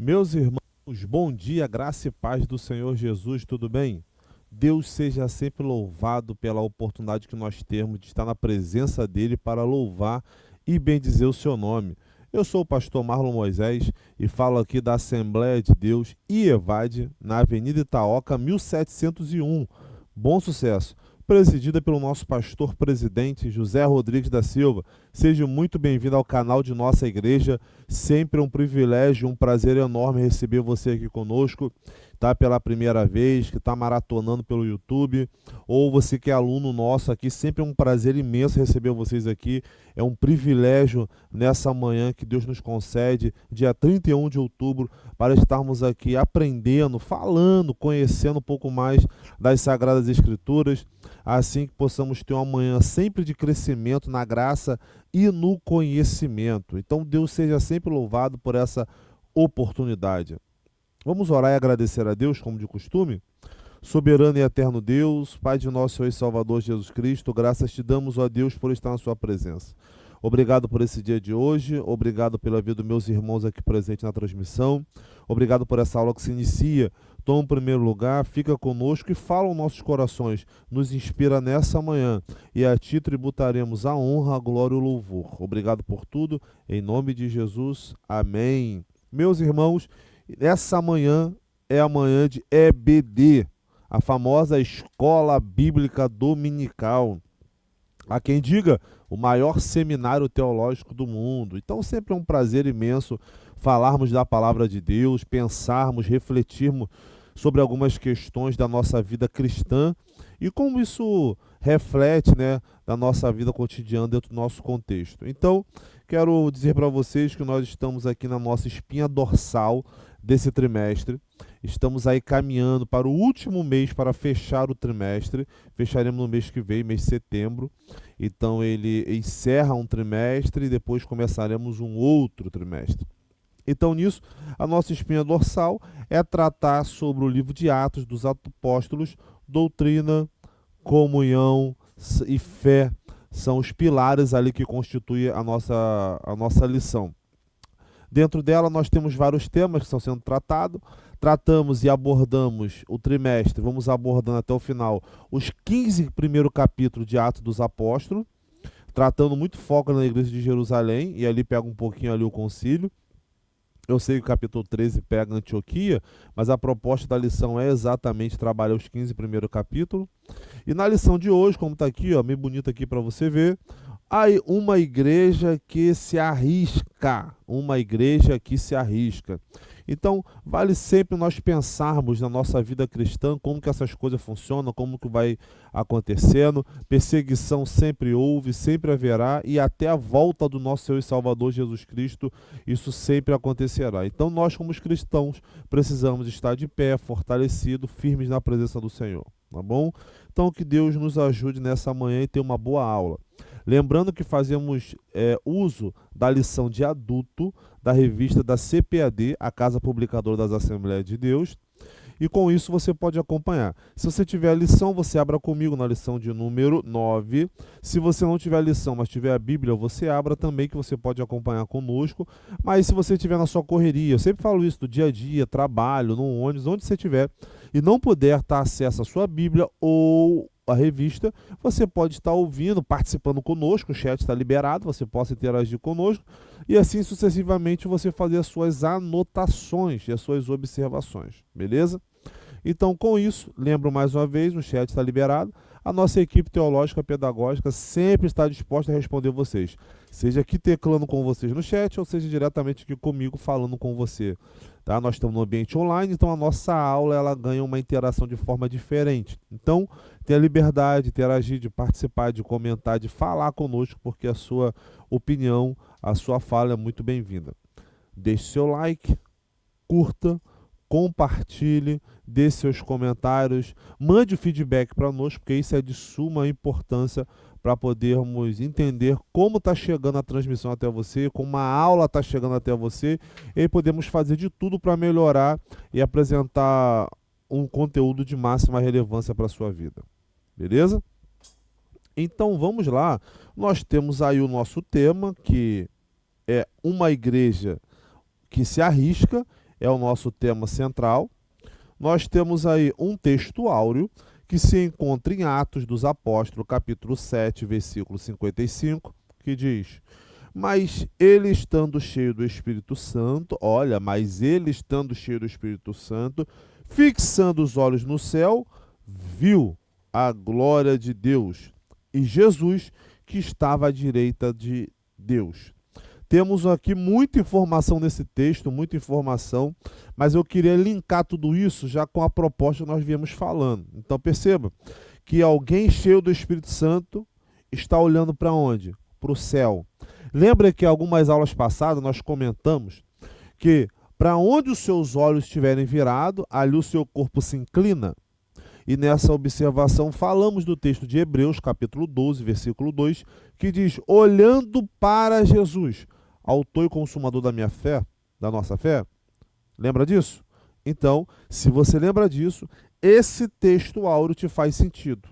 Meus irmãos, bom dia, graça e paz do Senhor Jesus, tudo bem? Deus seja sempre louvado pela oportunidade que nós temos de estar na presença dEle para louvar e bendizer o seu nome. Eu sou o pastor Marlon Moisés e falo aqui da Assembleia de Deus IEVAD, na Avenida Itaoca, 1701. Bom sucesso! Presidida pelo nosso pastor presidente José Rodrigues da Silva. Seja muito bem-vindo ao canal de nossa igreja. Sempre um privilégio, um prazer enorme receber você aqui conosco, tá? Pela primeira vez, que está maratonando pelo YouTube, ou você que é aluno nosso aqui, sempre é um prazer imenso receber vocês aqui. É um privilégio nessa manhã que Deus nos concede, dia 31 de outubro, para estarmos aqui aprendendo, falando, conhecendo um pouco mais das Sagradas Escrituras, assim que possamos ter uma manhã sempre de crescimento na graça e no conhecimento. Então Deus seja sempre louvado por essa oportunidade. Vamos orar e agradecer a Deus, como de costume? Soberano e eterno Deus, Pai de nosso Senhor e Salvador Jesus Cristo, graças te damos, ó Deus, por estar na sua presença. Obrigado por esse dia de hoje, obrigado pela vida dos meus irmãos aqui presentes na transmissão, obrigado por essa aula que se inicia. Toma o primeiro lugar, fica conosco e fala aos nossos corações, nos inspira nessa manhã e a ti tributaremos a honra, a glória e o louvor. Obrigado por tudo, em nome de Jesus, amém. Meus irmãos, essa manhã é a manhã de EBD, a famosa Escola Bíblica Dominical. Há quem diga o maior seminário teológico do mundo. Então sempre é um prazer imenso falarmos da palavra de Deus, pensarmos, refletirmos sobre algumas questões da nossa vida cristã e como isso reflete, né, da nossa vida cotidiana dentro do nosso contexto. Então, quero dizer para vocês que nós estamos aqui na nossa espinha dorsal desse trimestre. Estamos aí caminhando para o último mês para fechar o trimestre. Fecharemos no mês que vem, mês de setembro. Então ele encerra um trimestre e depois começaremos um outro trimestre. Então nisso, a nossa espinha dorsal é tratar sobre o livro de Atos dos Apóstolos, doutrina, comunhão e fé. São os pilares ali que constituem a nossa lição. Dentro dela nós temos vários temas que estão sendo tratados. Tratamos e abordamos o trimestre, vamos abordando até o final, os 15 primeiros capítulos de Atos dos Apóstolos, tratando muito foco na igreja de Jerusalém, e ali pega um pouquinho ali o concílio. Eu sei que o capítulo 13 pega Antioquia, mas a proposta da lição é exatamente trabalhar os 15 primeiros capítulos. E na lição de hoje, como está aqui, ó, meio bonito aqui para você ver, aí uma igreja que se arrisca, uma igreja que se arrisca. Então, vale sempre nós pensarmos na nossa vida cristã, como que essas coisas funcionam, como que vai acontecendo. Perseguição sempre houve, sempre haverá, e até a volta do nosso Senhor e Salvador Jesus Cristo, isso sempre acontecerá. Então, nós como cristãos precisamos estar de pé, fortalecidos, firmes na presença do Senhor, tá bom? Então, que Deus nos ajude nessa manhã e ter uma boa aula. Lembrando que fazemos uso da lição de adulto da revista da CPAD, a Casa Publicadora das Assembleias de Deus, e com isso você pode acompanhar. Se você tiver a lição, você abra comigo na lição de número 9. Se você não tiver a lição, mas tiver a Bíblia, você abra também, que você pode acompanhar conosco. Mas se você estiver na sua correria, eu sempre falo isso, do dia a dia, trabalho, no ônibus, onde você estiver, e não puder ter acesso à sua Bíblia ou a revista, você pode estar ouvindo, participando conosco, o chat está liberado, você possa interagir conosco, e assim sucessivamente você fazer as suas anotações e as suas observações, beleza? Então, com isso, lembro mais uma vez, o chat está liberado, a nossa equipe teológica pedagógica sempre está disposta a responder vocês, seja aqui teclando com vocês no chat, ou seja diretamente aqui comigo falando com você. Tá? Nós estamos no ambiente online, então a nossa aula ela ganha uma interação de forma diferente. Então, ter a liberdade de interagir, de participar, de comentar, de falar conosco, porque a sua opinião, a sua fala é muito bem-vinda. Deixe seu like, curta, compartilhe, dê seus comentários, mande o feedback para nós, porque isso é de suma importância para podermos entender como está chegando a transmissão até você, como a aula está chegando até você, e aí podemos fazer de tudo para melhorar e apresentar um conteúdo de máxima relevância para a sua vida. Beleza? Então vamos lá. Nós temos aí o nosso tema, que é uma igreja que se arrisca, é o nosso tema central. Nós temos aí um texto áureo que se encontra em Atos dos Apóstolos, capítulo 7, versículo 55, que diz: Mas ele estando cheio do Espírito Santo, fixando os olhos no céu, viu a glória de Deus e Jesus que estava à direita de Deus. Temos aqui muita informação nesse texto, muita informação, mas eu queria linkar tudo isso já com a proposta que nós viemos falando. Então perceba que alguém cheio do Espírito Santo está olhando para onde? Para o céu. Lembra que algumas aulas passadas nós comentamos que para onde os seus olhos estiverem virados, ali o seu corpo se inclina? E nessa observação falamos do texto de Hebreus, capítulo 12, versículo 2, que diz: olhando para Jesus, autor e consumador da minha fé, da nossa fé. Lembra disso? Então, se você lembra disso, esse texto áureo te faz sentido.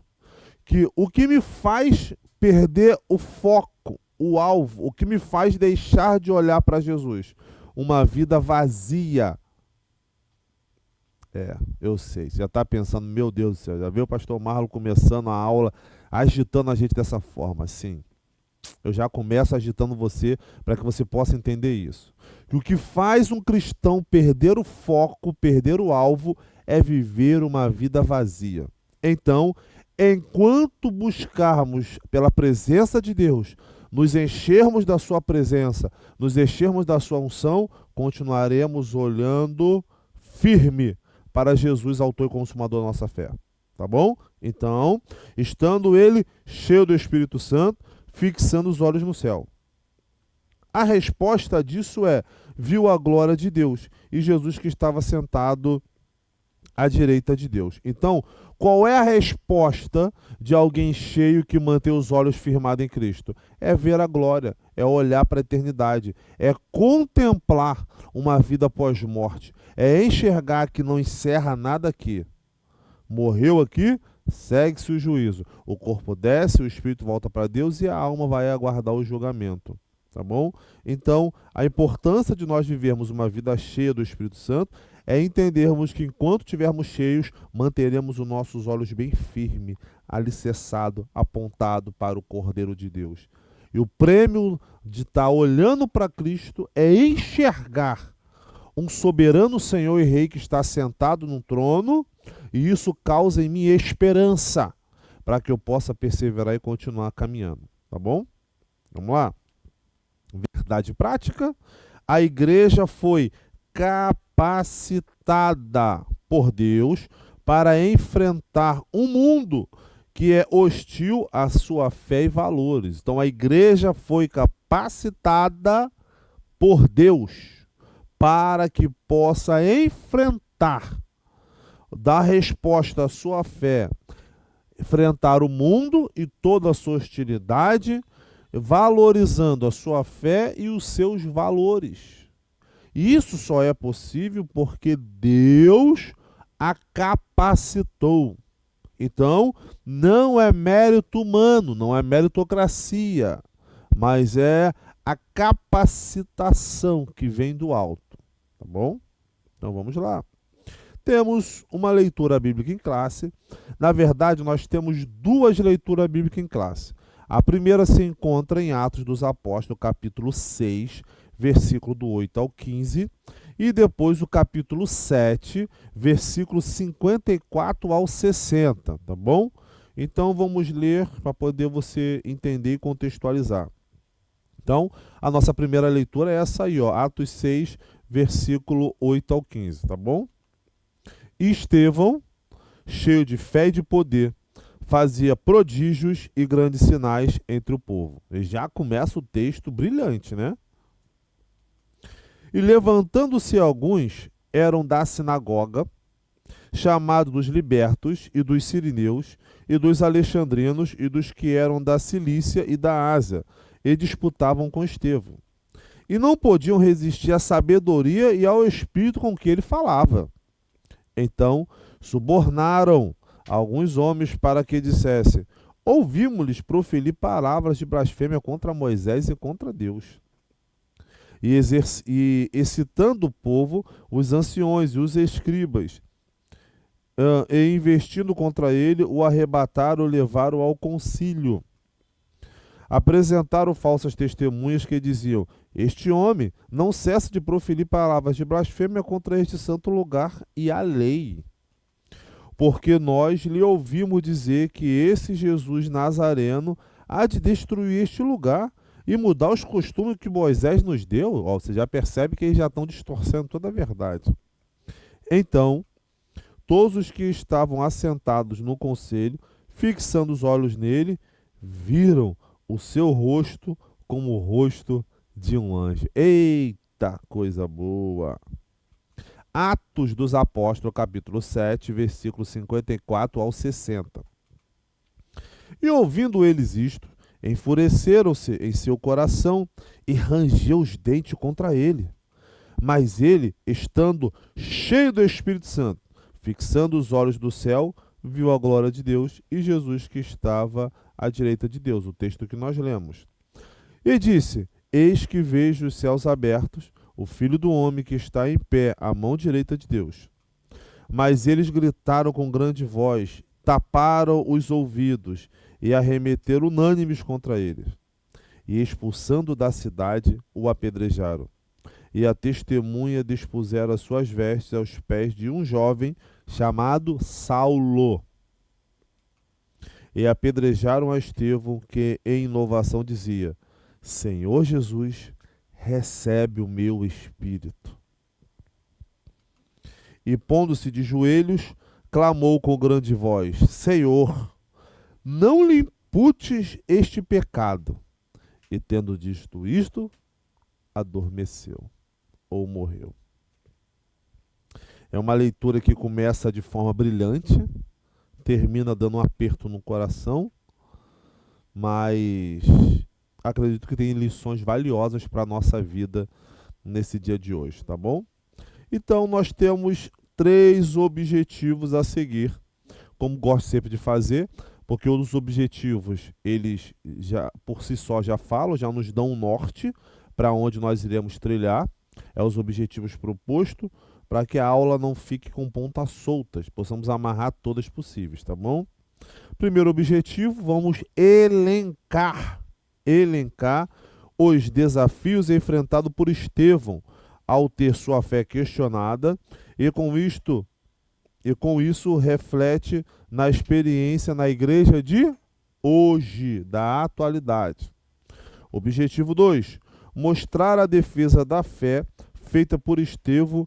Que o que me faz perder o foco, o alvo, o que me faz deixar de olhar para Jesus? Uma vida vazia. Eu sei, você já está pensando, meu Deus do céu, já viu o pastor Marlon começando a aula, agitando a gente dessa forma? Sim, eu já começo agitando você para que você possa entender isso. Que o que faz um cristão perder o foco, perder o alvo, é viver uma vida vazia. Então, enquanto buscarmos pela presença de Deus, nos enchermos da sua presença, nos enchermos da sua unção, continuaremos olhando firme para Jesus, autor e consumador da nossa fé. Tá bom? Então, estando ele cheio do Espírito Santo, fixando os olhos no céu. A resposta disso é: viu a glória de Deus e Jesus que estava sentado à direita de Deus. Então, qual é a resposta de alguém cheio que mantém os olhos firmados em Cristo? É ver a glória, é olhar para a eternidade, é contemplar uma vida pós-morte, é enxergar que não encerra nada aqui. Morreu aqui, segue-se o juízo. O corpo desce, o espírito volta para Deus e a alma vai aguardar o julgamento. Tá bom? Então, a importância de nós vivermos uma vida cheia do Espírito Santo é entendermos que enquanto estivermos cheios, manteremos os nossos olhos bem firmes, alicerçados, apontados para o Cordeiro de Deus. E o prêmio de estar olhando para Cristo é enxergar um soberano Senhor e Rei que está sentado no trono, e isso causa em mim esperança para que eu possa perseverar e continuar caminhando. Tá bom? Vamos lá? Verdade prática: a igreja foi capacitada por Deus para enfrentar um mundo que é hostil à sua fé e valores. Então a igreja foi capacitada por Deus para que possa enfrentar, dar resposta à sua fé, enfrentar o mundo e toda a sua hostilidade, valorizando a sua fé e os seus valores. Isso só é possível porque Deus a capacitou. Então, não é mérito humano, não é meritocracia, mas é a capacitação que vem do alto. Tá bom? Então vamos lá. Temos uma leitura bíblica em classe. Na verdade, nós temos duas leituras bíblicas em classe. A primeira se encontra em Atos dos Apóstolos, capítulo 6, versículo do 8 ao 15, e depois o capítulo 7, versículo 54 ao 60, tá bom? Então vamos ler para poder você entender e contextualizar. Então, a nossa primeira leitura é essa aí, ó, Atos 6, versículo 8 ao 15, tá bom? E Estevão, cheio de fé e de poder, fazia prodígios e grandes sinais entre o povo. E já começa o texto brilhante, né? E levantando-se alguns, eram da sinagoga, chamados dos libertos e dos sirineus, e dos alexandrinos e dos que eram da Cilícia e da Ásia, e disputavam com Estevão. E não podiam resistir à sabedoria e ao espírito com que ele falava. Então subornaram alguns homens para que dissessem: ouvimos-lhes proferir palavras de blasfêmia contra Moisés e contra Deus. e excitando o povo, os anciões e os escribas, e investindo contra ele, o arrebataram e levaram ao concílio. Apresentaram falsas testemunhas que diziam: este homem não cessa de proferir palavras de blasfêmia contra este santo lugar e a lei. Porque nós lhe ouvimos dizer que esse Jesus Nazareno há de destruir este lugar e mudar os costumes que Moisés nos deu. Ó, você já percebe que eles já estão distorcendo toda a verdade. Então, todos os que estavam assentados no conselho, fixando os olhos nele, viram o seu rosto como o rosto de um anjo. Eita, coisa boa! Atos dos Apóstolos, capítulo 7, versículos 54 ao 60. E ouvindo eles isto, enfureceram-se em seu coração e rangeu os dentes contra ele. Mas ele, estando cheio do Espírito Santo, fixando os olhos do céu, viu a glória de Deus e Jesus que estava à direita de Deus, o texto que nós lemos. E disse: eis que vejo os céus abertos, o Filho do Homem que está em pé à mão direita de Deus. Mas eles gritaram com grande voz, taparam os ouvidos e arremeteram unânimes contra ele. E expulsando da cidade, o apedrejaram. E a testemunha dispuseram as suas vestes aos pés de um jovem chamado Saulo. E apedrejaram a Estevão, que em inovação dizia: Senhor Jesus, recebe o meu espírito. E pondo-se de joelhos, clamou com grande voz: Senhor, não lhe imputes este pecado. E tendo dito isto, adormeceu ou morreu. É uma leitura que começa de forma brilhante, termina dando um aperto no coração, mas acredito que tem lições valiosas para a nossa vida nesse dia de hoje, tá bom? Então nós temos 3 objetivos a seguir, como gosto sempre de fazer, porque os objetivos, eles já por si só já falam, já nos dão um norte para onde nós iremos trilhar, é os objetivos propostos, para que a aula não fique com pontas soltas, possamos amarrar todas possíveis, tá bom? Primeiro objetivo, vamos elencar os desafios enfrentados por Estevão ao ter sua fé questionada e com isso reflete na experiência na igreja de hoje, da atualidade. Objetivo 2, mostrar a defesa da fé feita por Estevão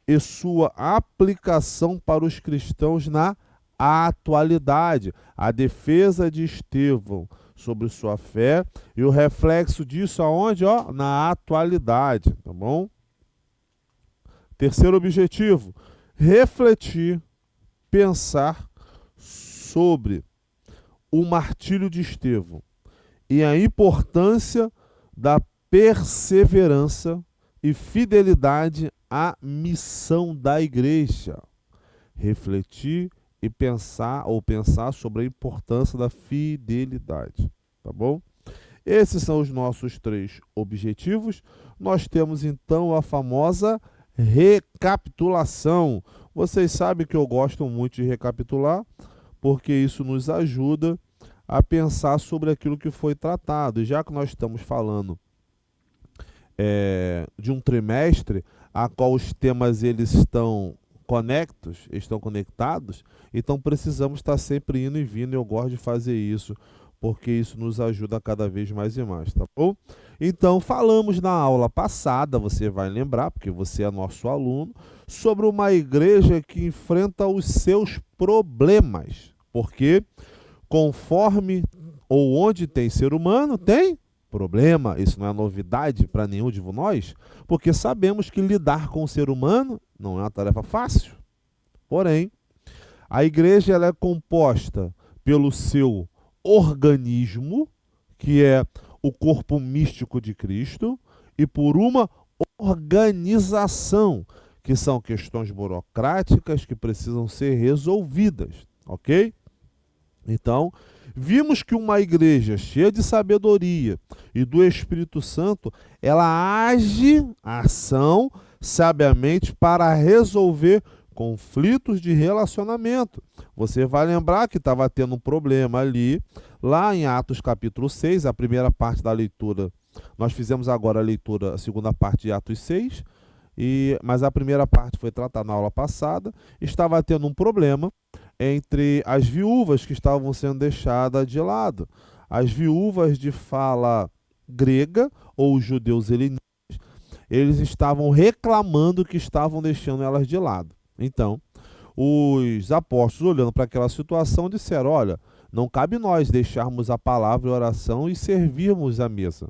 e sua aplicação para os cristãos na atualidade. A defesa de Estevão sobre sua fé e o reflexo disso aonde? Na atualidade, tá bom? Terceiro objetivo, refletir, pensar sobre o martírio de Estevão e a importância da perseverança e fidelidade à missão da igreja. Refletir e pensar sobre a importância da fidelidade, tá bom? Esses são os nossos 3 objetivos. Nós temos então a famosa recapitulação. Vocês sabem que eu gosto muito de recapitular, porque isso nos ajuda a pensar sobre aquilo que foi tratado. E já que nós estamos falando de um trimestre, a qual os temas eles estão conectados, então precisamos estar sempre indo e vindo, e eu gosto de fazer isso, porque isso nos ajuda cada vez mais e mais, tá bom? Então, falamos na aula passada, você vai lembrar, porque você é nosso aluno, sobre uma igreja que enfrenta os seus problemas, porque conforme ou onde tem ser humano, tem problema. Isso não é novidade para nenhum de nós, porque sabemos que lidar com o ser humano não é uma tarefa fácil. Porém, a igreja ela é composta pelo seu organismo, que é o corpo místico de Cristo, e por uma organização, que são questões burocráticas que precisam ser resolvidas, ok? Então, Vimos que uma igreja cheia de sabedoria e do Espírito Santo, ela age a ação sabiamente para resolver conflitos de relacionamento. Você vai lembrar que estava tendo um problema ali, lá em Atos capítulo 6, a primeira parte da leitura. Nós fizemos agora a leitura, a segunda parte de Atos 6, mas a primeira parte foi tratada na aula passada. Estava tendo um problema entre as viúvas que estavam sendo deixadas de lado. As viúvas de fala grega, ou os judeus helenistas, eles estavam reclamando que estavam deixando elas de lado. Então, os apóstolos, olhando para aquela situação, disseram: olha, não cabe nós deixarmos a palavra e a oração e servirmos a mesa.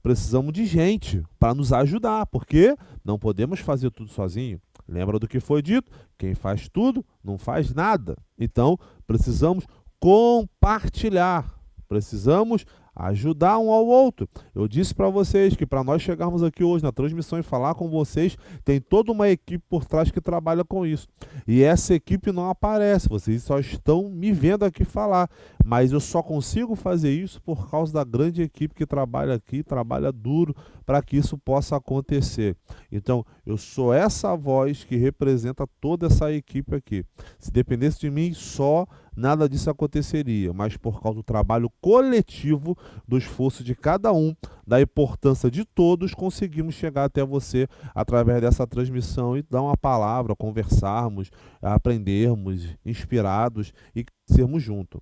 Precisamos de gente para nos ajudar, porque não podemos fazer tudo sozinho. Lembra do que foi dito? Quem faz tudo não faz nada. Então, precisamos compartilhar. Precisamos ajudar um ao outro. Eu disse para vocês que para nós chegarmos aqui hoje na transmissão e falar com vocês, tem toda uma equipe por trás que trabalha com isso. E essa equipe não aparece, vocês só estão me vendo aqui falar. Mas eu só consigo fazer isso por causa da grande equipe que trabalha aqui, trabalha duro para que isso possa acontecer. Então, eu sou essa voz que representa toda essa equipe aqui. Se dependesse de mim só, nada disso aconteceria, mas por causa do trabalho coletivo, do esforço de cada um, da importância de todos, conseguimos chegar até você através dessa transmissão e dar uma palavra, conversarmos, aprendermos, inspirados e sermos juntos.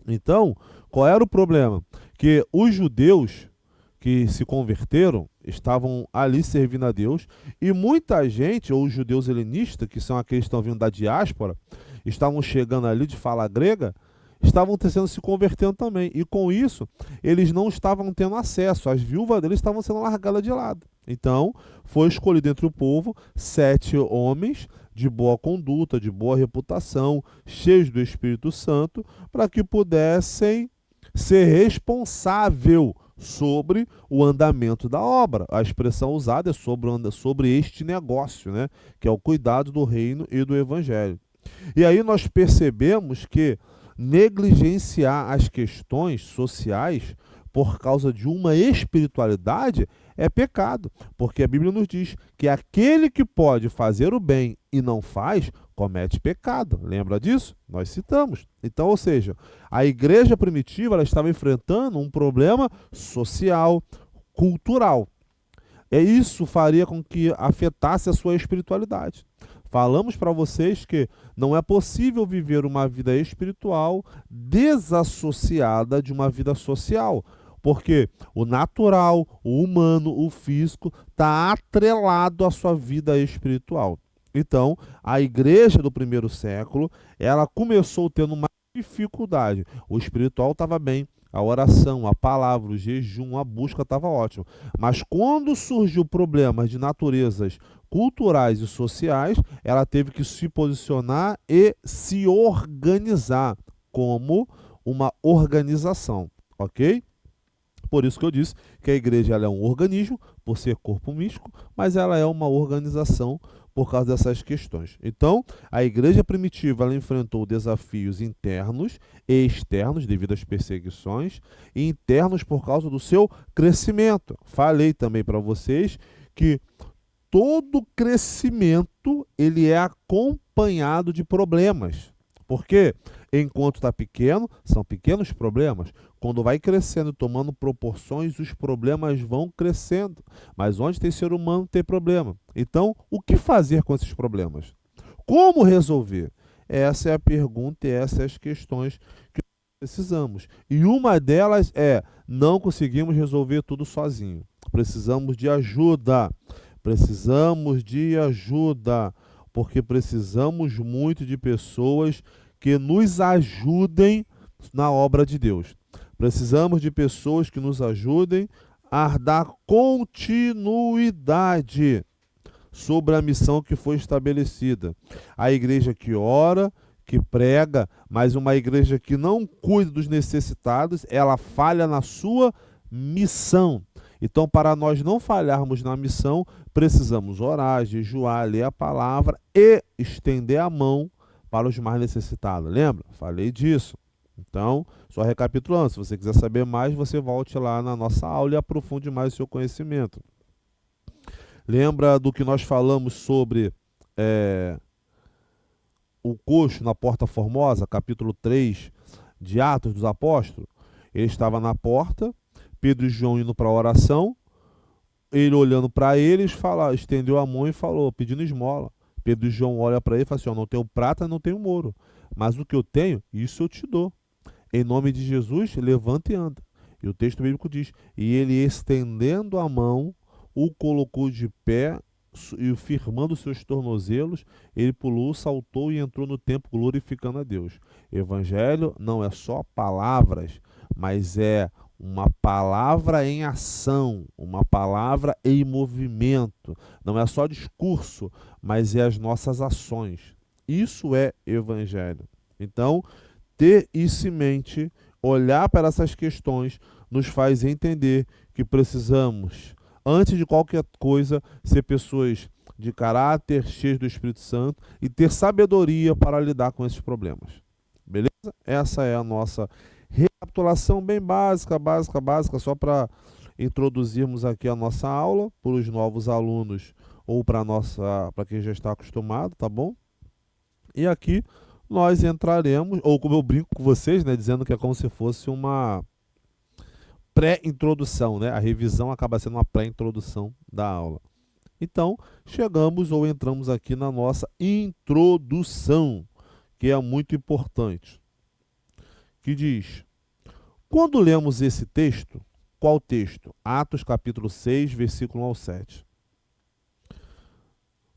Então, qual era o problema? Que os judeus que se converteram estavam ali servindo a Deus e muita gente, ou os judeus helenistas, que são aqueles que estão vindo da diáspora, estavam chegando ali de fala grega, estavam se convertendo também. E com isso, eles não estavam tendo acesso. As viúvas deles estavam sendo largadas de lado. Então, foi escolhido entre o povo 7 homens de boa conduta, de boa reputação, cheios do Espírito Santo, para que pudessem ser responsável sobre o andamento da obra. A expressão usada é sobre este negócio, né? Que é o cuidado do reino e do evangelho. E aí nós percebemos que negligenciar as questões sociais por causa de uma espiritualidade é pecado, porque a Bíblia nos diz que aquele que pode fazer o bem e não faz, comete pecado. Lembra disso? Nós citamos. Então, ou seja, a igreja primitiva ela estava enfrentando um problema social, cultural. E isso faria com que afetasse a sua espiritualidade. Falamos para vocês que não é possível viver uma vida espiritual desassociada de uma vida social, porque o natural, o humano, o físico está atrelado à sua vida espiritual. Então, a igreja do primeiro século, ela começou tendo uma dificuldade. O espiritual estava bem, a oração, a palavra, o jejum, a busca estava ótimo. Mas quando surgiu problemas de naturezas culturais e sociais, ela teve que se posicionar e se organizar como uma organização, ok? Por isso que eu disse que a igreja ela é um organismo, por ser corpo místico, mas ela é uma organização por causa dessas questões. Então, a igreja primitiva ela enfrentou desafios internos e externos devido às perseguições, e internos por causa do seu crescimento. Falei também para vocês que todo crescimento ele é acompanhado de problemas. Por quê? Enquanto está pequeno, são pequenos problemas. Quando vai crescendo, tomando proporções, os problemas vão crescendo. Mas onde tem ser humano, tem problema. Então, o que fazer com esses problemas? Como resolver? Essa é a pergunta e essas são as questões que precisamos. E uma delas é, não conseguimos resolver tudo sozinho. Precisamos de ajuda. Precisamos de ajuda. Porque precisamos muito de pessoas que nos ajudem na obra de Deus. Precisamos de pessoas que nos ajudem a dar continuidade sobre a missão que foi estabelecida. A igreja que ora, que prega, mas uma igreja que não cuida dos necessitados, ela falha na sua missão. Então, para nós não falharmos na missão, precisamos orar, jejuar, ler a palavra e estender a mão para os mais necessitados. Lembra? Falei disso. Então, só recapitulando, se você quiser saber mais, você volte lá na nossa aula e aprofunde mais o seu conhecimento. Lembra do que nós falamos sobre o coxo na Porta Formosa, capítulo 3 de Atos dos Apóstolos? Ele estava na porta, Pedro e João indo para a oração, ele olhando para eles, estendeu a mão e falou, pedindo esmola. Pedro e João olham para ele e falam assim, não tenho prata, não tenho ouro, mas o que eu tenho, isso eu te dou. Em nome de Jesus, levanta e anda. E o texto bíblico diz, e ele estendendo a mão, o colocou de pé e firmando seus tornozelos, ele pulou, saltou e entrou no templo glorificando a Deus. Evangelho não é só palavras, mas é uma palavra em ação, uma palavra em movimento. Não é só discurso, mas é as nossas ações. Isso é evangelho. Então, ter isso em mente, olhar para essas questões, nos faz entender que precisamos, antes de qualquer coisa, ser pessoas de caráter, cheias do Espírito Santo e ter sabedoria para lidar com esses problemas. Beleza? Essa é a nossa recapitulação bem básica, só para introduzirmos aqui a nossa aula para os novos alunos ou para quem já está acostumado, tá bom? E aqui nós entraremos, ou como eu brinco com vocês, né, dizendo que é como se fosse uma pré-introdução, né? A revisão acaba sendo uma pré-introdução da aula. Então, chegamos ou entramos aqui na nossa introdução, que é muito importante, que diz, quando lemos esse texto, qual texto? Atos capítulo 6, versículo 1 ao 7.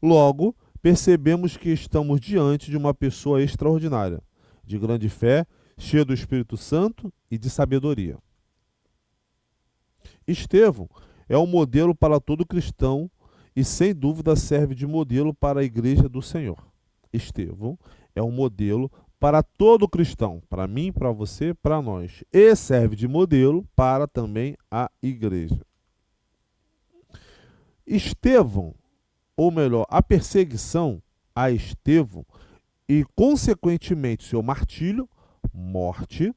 Logo, percebemos que estamos diante de uma pessoa extraordinária, de grande fé, cheia do Espírito Santo e de sabedoria. Estevão é um modelo para todo cristão e, sem dúvida, serve de modelo para a igreja do Senhor. Estevão é um modelo para todo cristão, para mim, para você, para nós, e serve de modelo para também a igreja. Estevão, ou melhor, a perseguição a Estevão e, consequentemente, seu martírio, morte,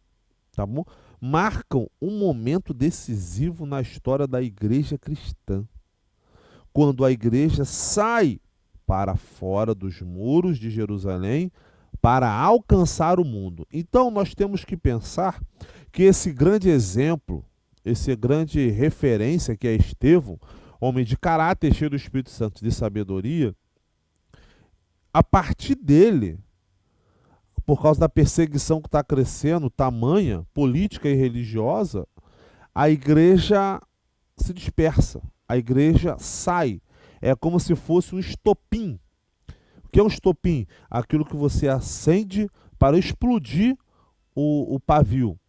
tá bom? Marcam um momento decisivo na história da igreja cristã, quando a igreja sai para fora dos muros de Jerusalém para alcançar o mundo. Então, nós temos que pensar que esse grande exemplo, essa grande referência que é Estevão, homem de caráter, cheio do Espírito Santo e de sabedoria, a partir dele, por causa da perseguição que está crescendo, tamanha, política e religiosa, a igreja se dispersa, a igreja sai. É como se fosse um estopim. O que é um estopim? Aquilo que você acende para explodir o pavio.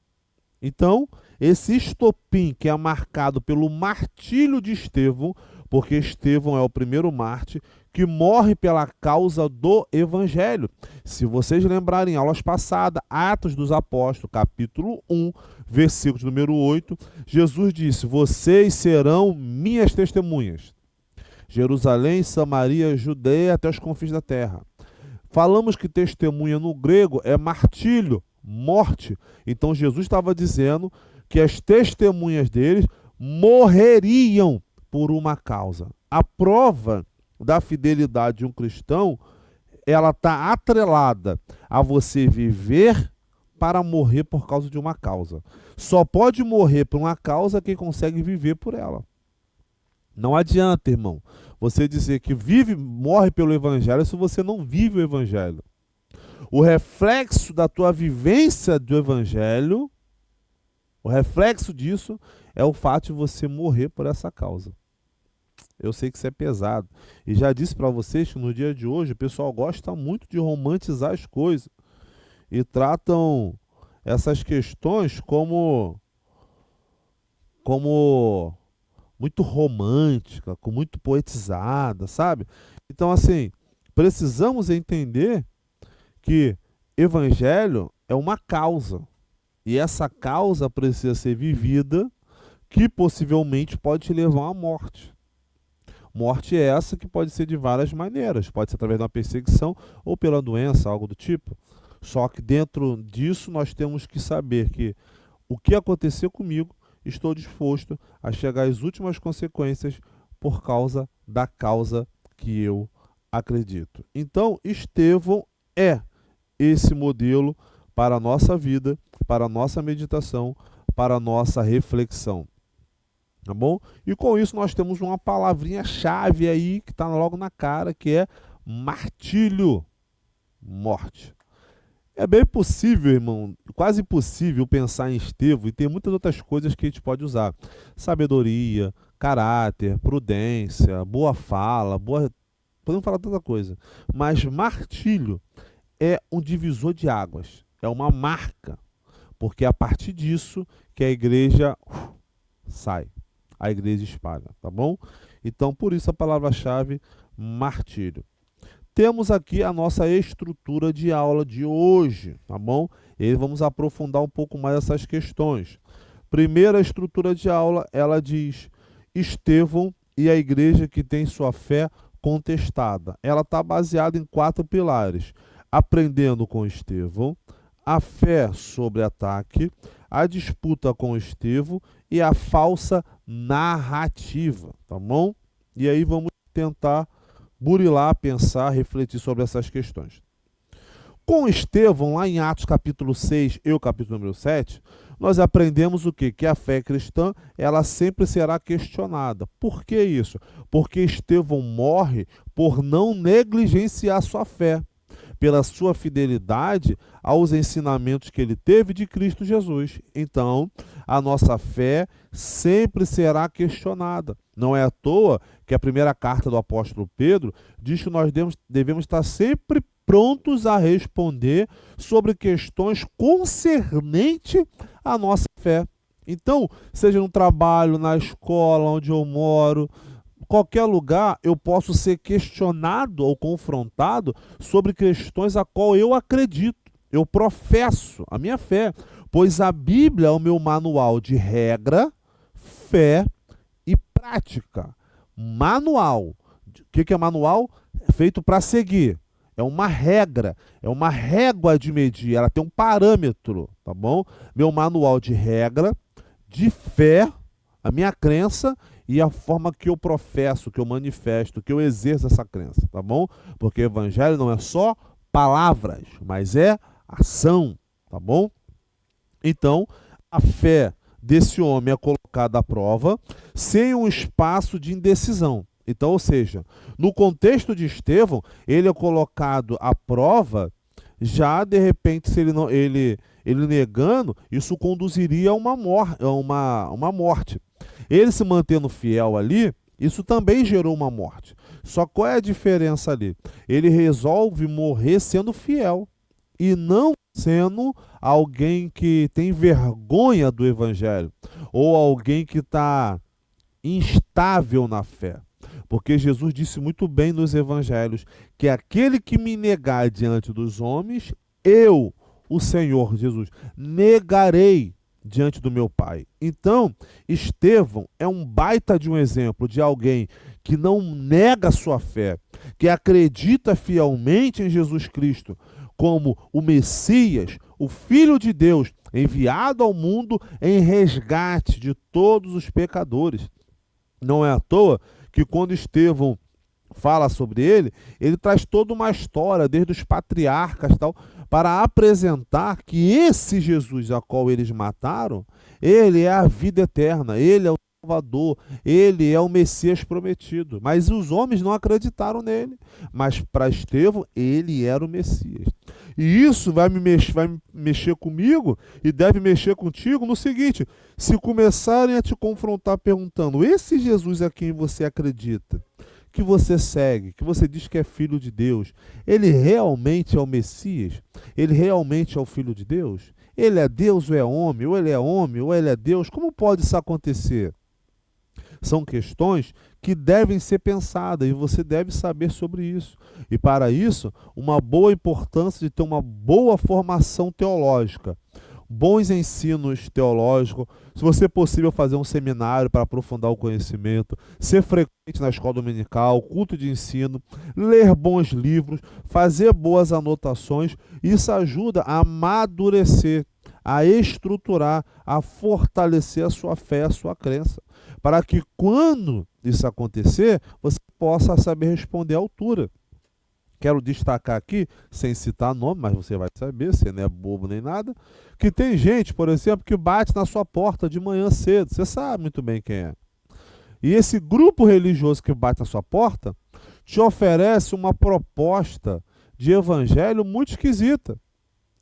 Então, esse estopim que é marcado pelo martírio de Estevão, porque Estevão é o primeiro mártir que morre pela causa do Evangelho. Se vocês lembrarem, aulas passadas, Atos dos Apóstolos, capítulo 1, versículo número 8, Jesus disse, vocês serão minhas testemunhas. Jerusalém, Samaria, Judeia, até os confins da terra. Falamos que testemunha no grego é martírio, morte. Então Jesus estava dizendo que as testemunhas deles morreriam por uma causa. A prova da fidelidade de um cristão, ela está atrelada a você viver para morrer por causa de uma causa. Só pode morrer por uma causa quem consegue viver por ela. Não adianta, irmão, você dizer que morre pelo Evangelho se você não vive o Evangelho. O reflexo da tua vivência do Evangelho, o reflexo disso é o fato de você morrer por essa causa. Eu sei que isso é pesado. E já disse para vocês que no dia de hoje o pessoal gosta muito de romantizar as coisas e tratam essas questões como muito romântica, com muito poetizada, sabe? Então, assim, precisamos entender que evangelho é uma causa. E essa causa precisa ser vivida, que possivelmente pode te levar à morte. Morte é essa que pode ser de várias maneiras. Pode ser através de uma perseguição ou pela doença, algo do tipo. Só que dentro disso nós temos que saber que o que aconteceu comigo, estou disposto a chegar às últimas consequências por causa da causa que eu acredito. Então, Estevão é esse modelo para a nossa vida, para a nossa meditação, para a nossa reflexão. Tá bom? E com isso nós temos uma palavrinha-chave aí que está logo na cara, que é martírio, morte. É bem possível, irmão, quase impossível pensar em Estevão e tem muitas outras coisas que a gente pode usar. Sabedoria, caráter, prudência, boa fala, boa... Podemos falar tanta coisa. Mas martírio é um divisor de águas, é uma marca, porque é a partir disso que a igreja sai, a igreja espalha, tá bom? Então, por isso a palavra-chave, martírio. Temos aqui a nossa estrutura de aula de hoje, tá bom? E vamos aprofundar um pouco mais essas questões. Primeira estrutura de aula, ela diz Estevão e a igreja que tem sua fé contestada. Ela está baseada em 4 pilares: aprendendo com Estevão, a fé sobre ataque, a disputa com Estevão e a falsa narrativa, tá bom? E aí vamos tentar burilar, pensar, refletir sobre essas questões. Com Estevão, lá em Atos capítulo 6 e o capítulo número 7, nós aprendemos o quê? Que a fé cristã, ela sempre será questionada. Por que isso? Porque Estevão morre por não negligenciar sua fé, pela sua fidelidade aos ensinamentos que ele teve de Cristo Jesus. Então, a nossa fé sempre será questionada. Não é à toa que a primeira carta do apóstolo Pedro diz que nós devemos estar sempre prontos a responder sobre questões concernentes à nossa fé. Então, seja no trabalho, na escola, onde eu moro, qualquer lugar eu posso ser questionado ou confrontado sobre questões a qual eu acredito, eu professo a minha fé, pois a Bíblia é o meu manual de regra, fé e prática. Manual. O que é manual? É feito para seguir. É uma regra, é uma régua de medir, ela tem um parâmetro, tá bom? Meu manual de regra, de fé, a minha crença e a forma que eu professo, que eu manifesto, que eu exerço essa crença, tá bom? Porque o evangelho não é só palavras, mas é ação, tá bom? Então, a fé desse homem é colocada à prova sem um espaço de indecisão. Então, ou seja, no contexto de Estevão, ele é colocado à prova, já de repente, se ele negando, isso conduziria a uma morte. Ele se mantendo fiel ali, isso também gerou uma morte. Só qual é a diferença ali? Ele resolve morrer sendo fiel e não sendo alguém que tem vergonha do evangelho ou alguém que está instável na fé. Porque Jesus disse muito bem nos evangelhos que aquele que me negar diante dos homens, eu, o Senhor Jesus, negarei diante do meu Pai. Então, Estevão é um baita de um exemplo de alguém que não nega a sua fé, que acredita fielmente em Jesus Cristo como o Messias, o Filho de Deus, enviado ao mundo em resgate de todos os pecadores. Não é à toa que quando Estevão fala sobre ele, ele traz toda uma história, desde os patriarcas e tal, para apresentar que esse Jesus a qual eles mataram, ele é a vida eterna, ele é o Salvador, ele é o Messias prometido. Mas os homens não acreditaram nele. Mas para Estevão, ele era o Messias. E isso vai mexer comigo e deve mexer contigo no seguinte: se começarem a te confrontar perguntando, esse Jesus a quem você acredita, que você segue, que você diz que é filho de Deus, ele realmente é o Messias? Ele realmente é o Filho de Deus? Ele é Deus ou é homem? Ou ele é homem ou ele é Deus? Como pode isso acontecer? São questões que devem ser pensadas e você deve saber sobre isso. E para isso, uma boa importância de ter uma boa formação teológica, bons ensinos teológicos, se você possível fazer um seminário para aprofundar o conhecimento, ser frequente na escola dominical, culto de ensino, ler bons livros, fazer boas anotações, isso ajuda a amadurecer, a estruturar, a fortalecer a sua fé, a sua crença, para que quando isso acontecer, você possa saber responder à altura. Quero destacar aqui, sem citar nome, mas você vai saber, você não é bobo nem nada, que tem gente, por exemplo, que bate na sua porta de manhã cedo. Você sabe muito bem quem é. E esse grupo religioso que bate na sua porta te oferece uma proposta de evangelho muito esquisita,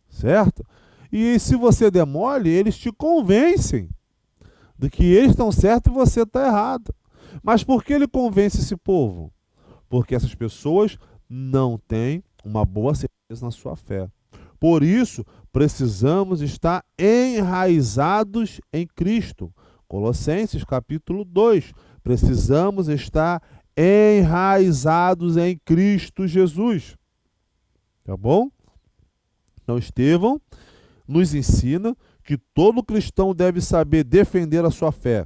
certo? E se você demole, eles te convencem de que eles estão certos e você está errado. Mas por que ele convence esse povo? Porque essas pessoas não têm uma boa certeza na sua fé. Por isso, precisamos estar enraizados em Cristo. Colossenses capítulo 2. Precisamos estar enraizados em Cristo Jesus. Tá bom? Então, Estevão nos ensina que todo cristão deve saber defender a sua fé,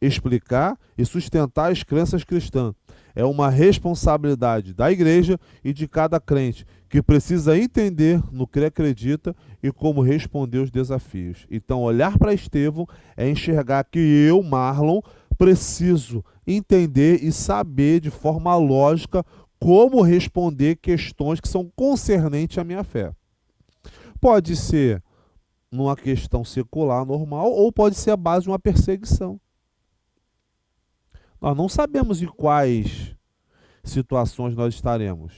explicar e sustentar as crenças cristãs. É uma responsabilidade da igreja e de cada crente que precisa entender no que acredita e como responder os desafios. Então, olhar para Estevão é enxergar que eu, Marlon, preciso entender e saber de forma lógica como responder questões que são concernentes à minha fé. Pode ser numa questão secular normal ou pode ser a base de uma perseguição. Nós não sabemos em quais situações nós estaremos,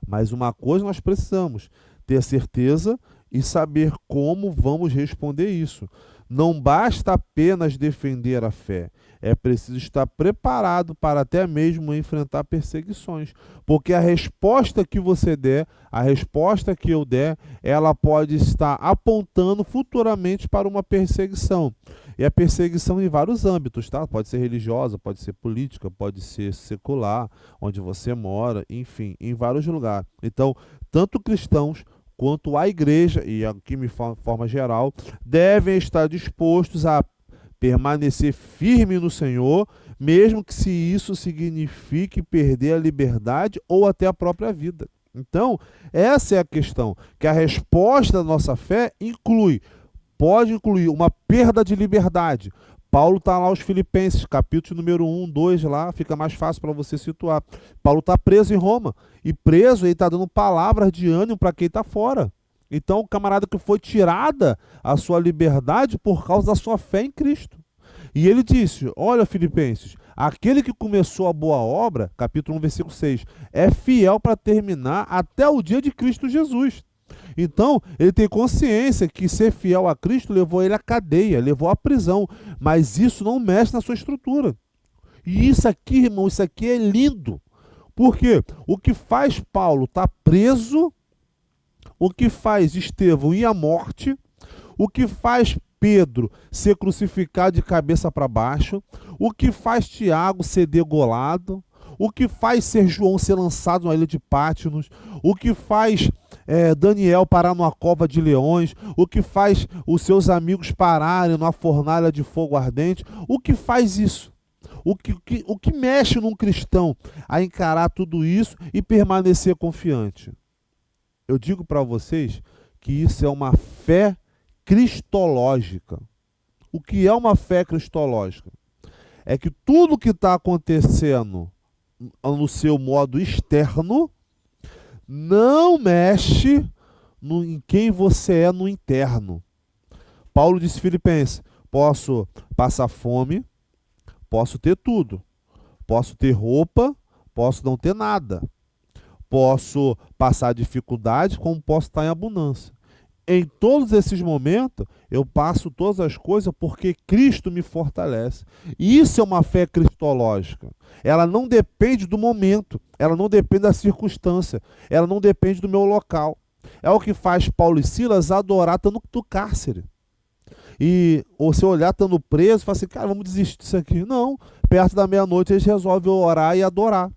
mas uma coisa nós precisamos ter certeza e saber como vamos responder isso. Não basta apenas defender a fé, é preciso estar preparado para até mesmo enfrentar perseguições, porque a resposta que você der, a resposta que eu der, ela pode estar apontando futuramente para uma perseguição. E a perseguição em vários âmbitos, tá? Pode ser religiosa, pode ser política, pode ser secular, onde você mora, enfim, em vários lugares. Então, tanto cristãos quanto a igreja, e aqui de forma geral, devem estar dispostos a permanecer firme no Senhor, mesmo que se isso signifique perder a liberdade ou até a própria vida. Então, essa é a questão, que a resposta da nossa fé pode incluir uma perda de liberdade. Paulo está lá aos Filipenses, capítulo número 1, 2, lá, fica mais fácil para você situar. Paulo está preso em Roma, e preso ele está dando palavras de ânimo para quem está fora. Então, o camarada que foi tirada a sua liberdade por causa da sua fé em Cristo. E ele disse, olha Filipenses, aquele que começou a boa obra, capítulo 1, versículo 6, é fiel para terminar até o dia de Cristo Jesus. Então, ele tem consciência que ser fiel a Cristo levou ele à cadeia, levou à prisão, mas isso não mexe na sua estrutura. E isso aqui, irmão, isso aqui é lindo. Por quê? O que faz Paulo estar preso, o que faz Estevão ir à morte, o que faz Pedro ser crucificado de cabeça para baixo, o que faz Tiago ser degolado, o que faz ser João ser lançado na ilha de Patmos, o que faz Daniel parar numa cova de leões, o que faz os seus amigos pararem numa fornalha de fogo ardente, o que faz isso? O que mexe num cristão a encarar tudo isso e permanecer confiante? Eu digo para vocês que isso é uma fé cristológica. O que é uma fé cristológica? É que tudo que está acontecendo no seu modo externo não mexe em quem você é no interno. Paulo disse Filipenses, posso passar fome, posso ter tudo, posso ter roupa, posso não ter nada, posso passar dificuldade, como posso estar em abundância. Em todos esses momentos, eu passo todas as coisas porque Cristo me fortalece. E isso é uma fé cristológica. Ela não depende do momento, ela não depende da circunstância, ela não depende do meu local. É o que faz Paulo e Silas adorar estando no cárcere. E ou se olhar estando preso, fala assim, cara, vamos desistir disso aqui. Não, perto da meia-noite eles resolvem orar e adorar.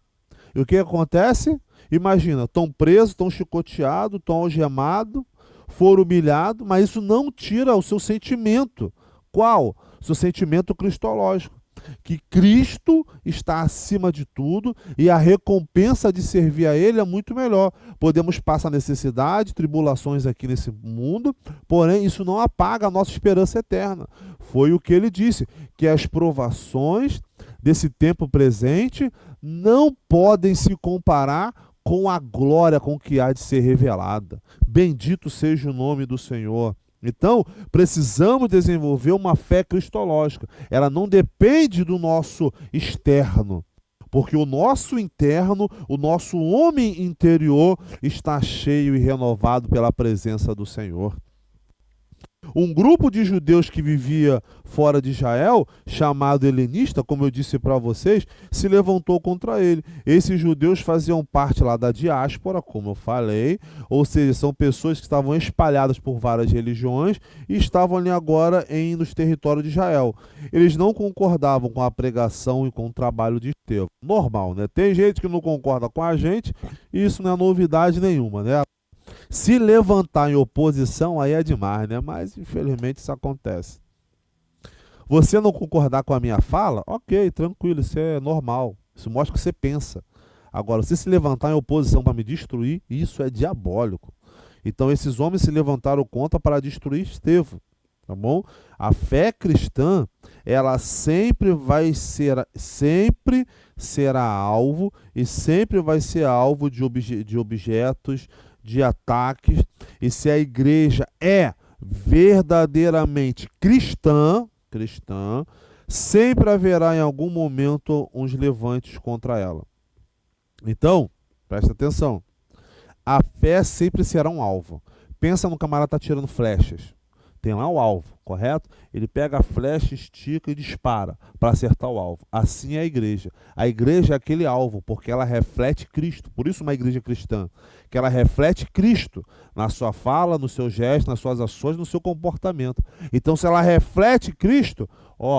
E o que acontece? Imagina, estão presos, estão chicoteados, estão algemados, for humilhado, mas isso não tira o seu sentimento. Qual? Seu sentimento cristológico. Que Cristo está acima de tudo e a recompensa de servir a Ele é muito melhor. Podemos passar necessidade, tribulações aqui nesse mundo, porém isso não apaga a nossa esperança eterna. Foi o que ele disse, que as provações desse tempo presente não podem se comparar com a glória com que há de ser revelada. Bendito seja o nome do Senhor. Então, precisamos desenvolver uma fé cristológica. Ela não depende do nosso externo, porque o nosso interno, o nosso homem interior está cheio e renovado pela presença do Senhor. Um grupo de judeus que vivia fora de Israel, chamado helenista, como eu disse para vocês, se levantou contra ele. Esses judeus faziam parte lá da diáspora, como eu falei, ou seja, são pessoas que estavam espalhadas por várias religiões e estavam ali agora nos territórios de Israel. Eles não concordavam com a pregação e com o trabalho de Estevão. Normal, né? Tem gente que não concorda com a gente e isso não é novidade nenhuma, né? Se levantar em oposição, aí é demais, né? Mas, infelizmente, isso acontece. Você não concordar com a minha fala? Ok, tranquilo, isso é normal. Isso mostra o que você pensa. Agora, se levantar em oposição para me destruir, isso é diabólico. Então, esses homens se levantaram contra para destruir Estevão. Tá bom? A fé cristã, ela sempre será alvo e sempre vai ser alvo de objetos, de ataques, e se a igreja é verdadeiramente cristã, sempre haverá em algum momento uns levantes contra ela. Então, presta atenção, a fé sempre será um alvo. Pensa no camarada que está tirando flechas. Tem lá o alvo, correto? Ele pega a flecha, estica e dispara para acertar o alvo. Assim é a igreja. A igreja é aquele alvo, porque ela reflete Cristo. Por isso uma igreja cristã, que ela reflete Cristo na sua fala, no seu gesto, nas suas ações, no seu comportamento. Então, se ela reflete Cristo,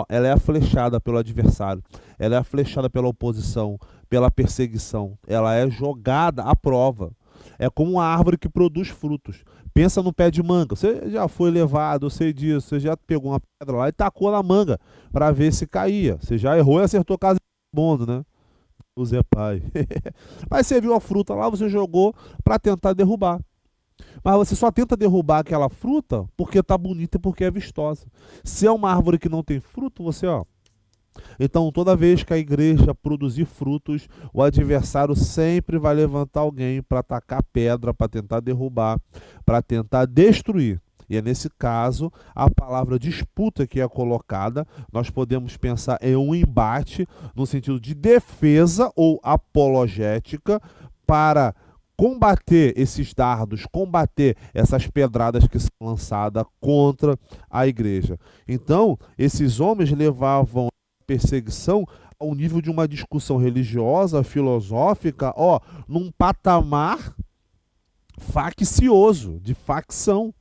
ela é flechada pelo adversário, ela é flechada pela oposição, pela perseguição, ela é jogada à prova. É como uma árvore que produz frutos. Pensa no pé de manga. Você já foi levado, eu sei disso. Você já pegou uma pedra lá e tacou na manga para ver se caía. Você já errou e acertou casa de mundo, né? O Zé Pai. Mas você viu a fruta lá, você jogou para tentar derrubar. Mas você só tenta derrubar aquela fruta porque está bonita e porque é vistosa. Se é uma árvore que não tem fruto, você, Então, toda vez que a igreja produzir frutos, o adversário sempre vai levantar alguém para atacar pedra, para tentar derrubar, para tentar destruir. E é nesse caso, a palavra disputa que é colocada, nós podemos pensar em um embate no sentido de defesa ou apologética para combater esses dardos, combater essas pedradas que são lançadas contra a igreja. Então, esses homens levavam perseguição ao nível de uma discussão religiosa, filosófica, num patamar faccioso, de facção,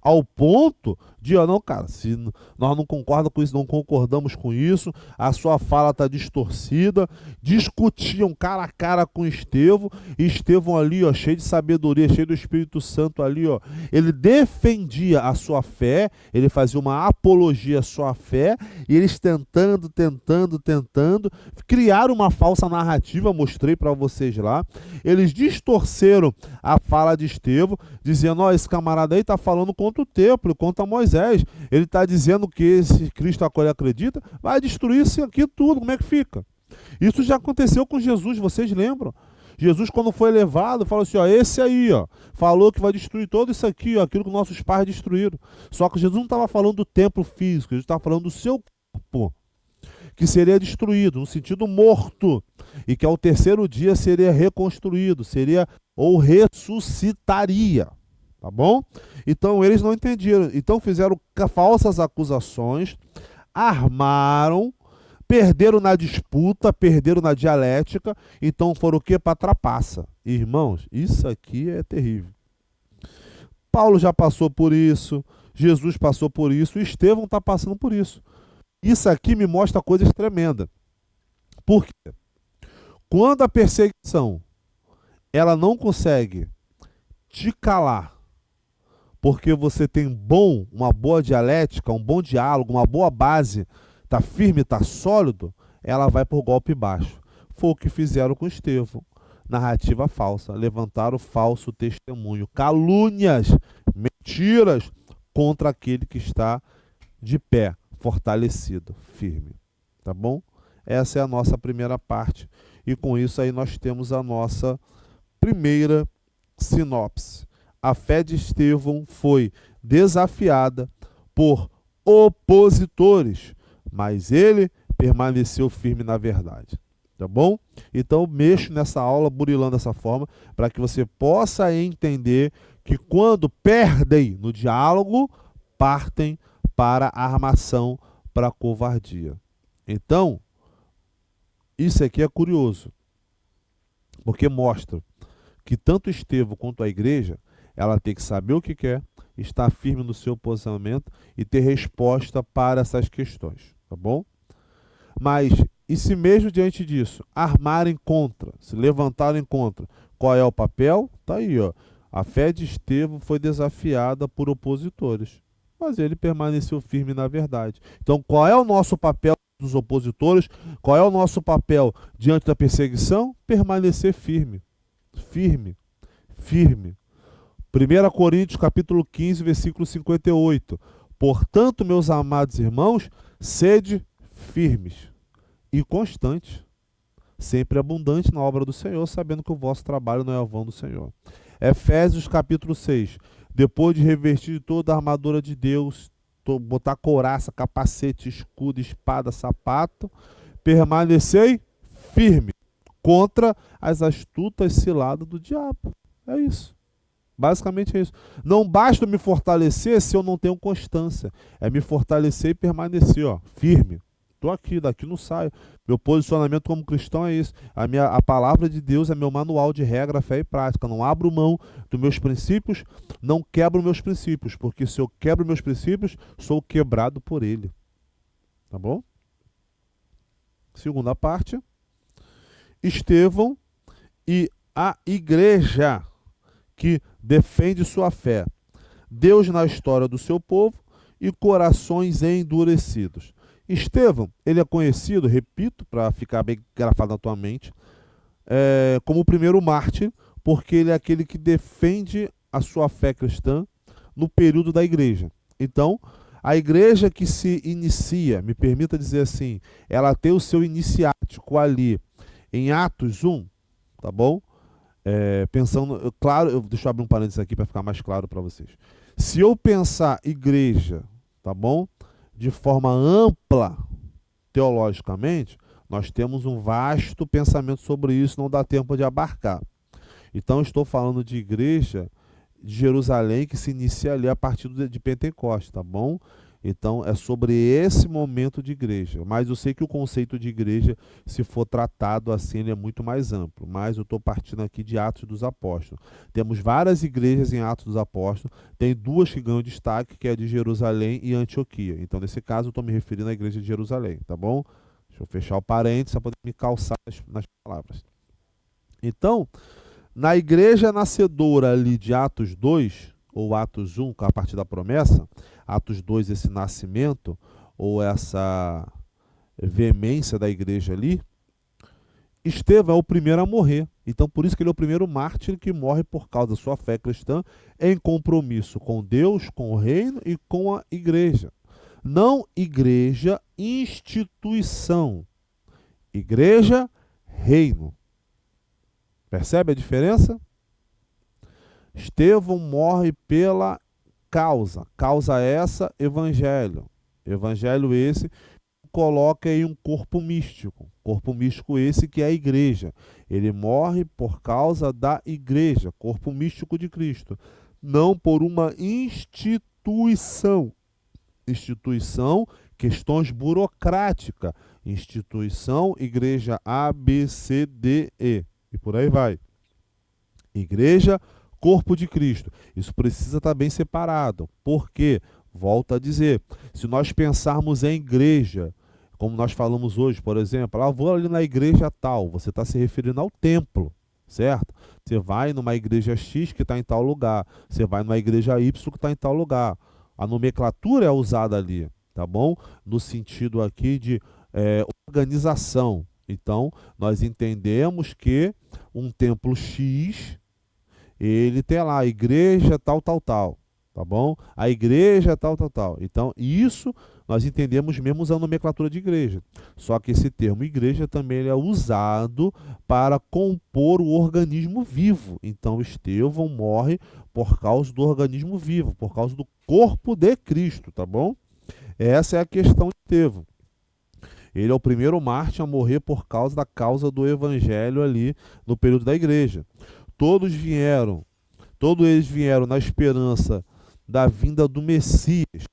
ao ponto de, não, cara, se nós não concordamos com isso, não concordamos com isso, a sua fala está distorcida. Discutiam cara a cara com Estevão, e Estevão ali, cheio de sabedoria, cheio do Espírito Santo ali, ele defendia a sua fé, ele fazia uma apologia à sua fé, e eles tentando, criaram uma falsa narrativa, mostrei para vocês lá, eles distorceram a fala de Estevão, dizendo, esse camarada aí está falando contra o templo, contra Moisés, ele está dizendo que esse Cristo a qual ele acredita vai destruir isso aqui tudo, como é que fica? Isso já aconteceu com Jesus, vocês lembram? Jesus, quando foi levado, falou assim, esse aí, falou que vai destruir tudo isso aqui, aquilo que nossos pais destruíram. Só que Jesus não estava falando do templo físico, ele estava falando do seu corpo, que seria destruído, no sentido morto, e que ao terceiro dia seria reconstruído, ou ressuscitaria. Tá bom? Então eles não entenderam. Então fizeram falsas acusações, armaram, perderam na disputa, perderam na dialética, então foram o quê? Para trapaça. Irmãos, isso aqui é terrível. Paulo já passou por isso, Jesus passou por isso, Estevão está passando por isso. Isso aqui me mostra coisas tremendas. Por quê? Quando a perseguição ela não consegue te calar, porque você tem uma boa dialética, um bom diálogo, uma boa base, está firme, está sólido, ela vai por golpe baixo. Foi o que fizeram com Estevão. Narrativa falsa, levantaram falso testemunho, calúnias, mentiras contra aquele que está de pé, fortalecido, firme. Tá bom? Essa é a nossa primeira parte. E com isso aí nós temos a nossa primeira sinopse. A fé de Estevão foi desafiada por opositores, mas ele permaneceu firme na verdade. Tá bom? Então, eu mexo nessa aula burilando dessa forma para que você possa entender que quando perdem no diálogo, partem para a armação, para a covardia. Então, isso aqui é curioso, porque mostra que tanto Estevão quanto a igreja, ela tem que saber o que quer, estar firme no seu posicionamento e ter resposta para essas questões, tá bom? Mas, e se mesmo diante disso, armarem contra, se levantarem contra, qual é o papel? Tá aí, ó. A fé de Estevão foi desafiada por opositores, mas ele permaneceu firme na verdade. Então, qual é o nosso papel dos opositores? Qual é o nosso papel diante da perseguição? Permanecer firme. Firme. Firme. 1 Coríntios capítulo 15, versículo 58. Portanto, meus amados irmãos, sede firmes e constantes, sempre abundante na obra do Senhor, sabendo que o vosso trabalho não é vão do Senhor. Efésios capítulo 6. Depois de revestir de toda a armadura de Deus, botar couraça, capacete, escudo, espada, sapato, permanecei firme contra as astutas ciladas do diabo. É isso. Basicamente é isso. Não basta me fortalecer se eu não tenho constância. É me fortalecer e permanecer, ó, firme. Estou aqui, daqui não saio. Meu posicionamento como cristão é isso. A palavra de Deus é meu manual de regra, fé e prática. Não abro mão dos meus princípios, não quebro meus princípios, porque se eu quebro meus princípios, sou quebrado por ele. Tá bom? Segunda parte. Estevão e a igreja que defende sua fé. Deus na história do seu povo e corações endurecidos. Estevão, ele é conhecido, repito, para ficar bem grafado na tua mente, como o primeiro mártir, porque ele é aquele que defende a sua fé cristã no período da igreja. Então, a igreja que se inicia, me permita dizer assim, ela tem o seu iniciático ali em Atos 1, tá bom? Pensando, claro, deixa eu abrir um parênteses aqui para ficar mais claro para vocês. Se eu pensar igreja, tá bom? De forma ampla, teologicamente, nós temos um vasto pensamento sobre isso, não dá tempo de abarcar. Então, estou falando de igreja de Jerusalém que se inicia ali a partir de Pentecostes, tá bom? Então, é sobre esse momento de igreja. Mas eu sei que o conceito de igreja, se for tratado assim, ele é muito mais amplo. Mas eu estou partindo aqui de Atos dos Apóstolos. Temos várias igrejas em Atos dos Apóstolos. Tem duas que ganham destaque, que é de Jerusalém e Antioquia. Então, nesse caso, eu estou me referindo à igreja de Jerusalém, tá bom? Deixa eu fechar o parênteses para poder me calçar nas palavras. Então, na igreja nascedora ali de Atos 2, ou Atos 1, a partir da promessa, Atos 2, esse nascimento, ou essa veemência da igreja ali, Estevão é o primeiro a morrer. Então, por isso que ele é o primeiro mártir que morre por causa da sua fé cristã em compromisso com Deus, com o reino e com a igreja. Não igreja, instituição. Igreja, reino. Percebe a diferença? Estevão morre pela causa. Causa essa, evangelho. Evangelho esse coloca em um corpo místico. Corpo místico esse que é a igreja. Ele morre por causa da igreja, corpo místico de Cristo. Não por uma instituição. Instituição, questões burocráticas. Instituição, igreja A, B, C, D, E. E por aí vai. Igreja, corpo de Cristo. Isso precisa estar bem separado. Por quê? Volto a dizer, se nós pensarmos em igreja, como nós falamos hoje, por exemplo, vou ali na igreja tal, você está se referindo ao templo. certo? Você vai numa igreja X que está em tal lugar, você vai numa igreja Y que está em tal lugar. A nomenclatura é usada ali, tá bom? No sentido aqui de organização. Então, nós entendemos que um templo X, ele tem lá a igreja tal, tal, tal, tá bom? A igreja tal, tal, tal. Então, isso nós entendemos mesmo usando a nomenclatura de igreja. Só que esse termo igreja também ele é usado para compor o organismo vivo. Então, Estevão morre por causa do organismo vivo, por causa do corpo de Cristo, tá bom? Essa é a questão de Estevão. Ele é o primeiro mártir a morrer por causa da causa do evangelho ali no período da igreja. Todos eles vieram na esperança da vinda do Messias,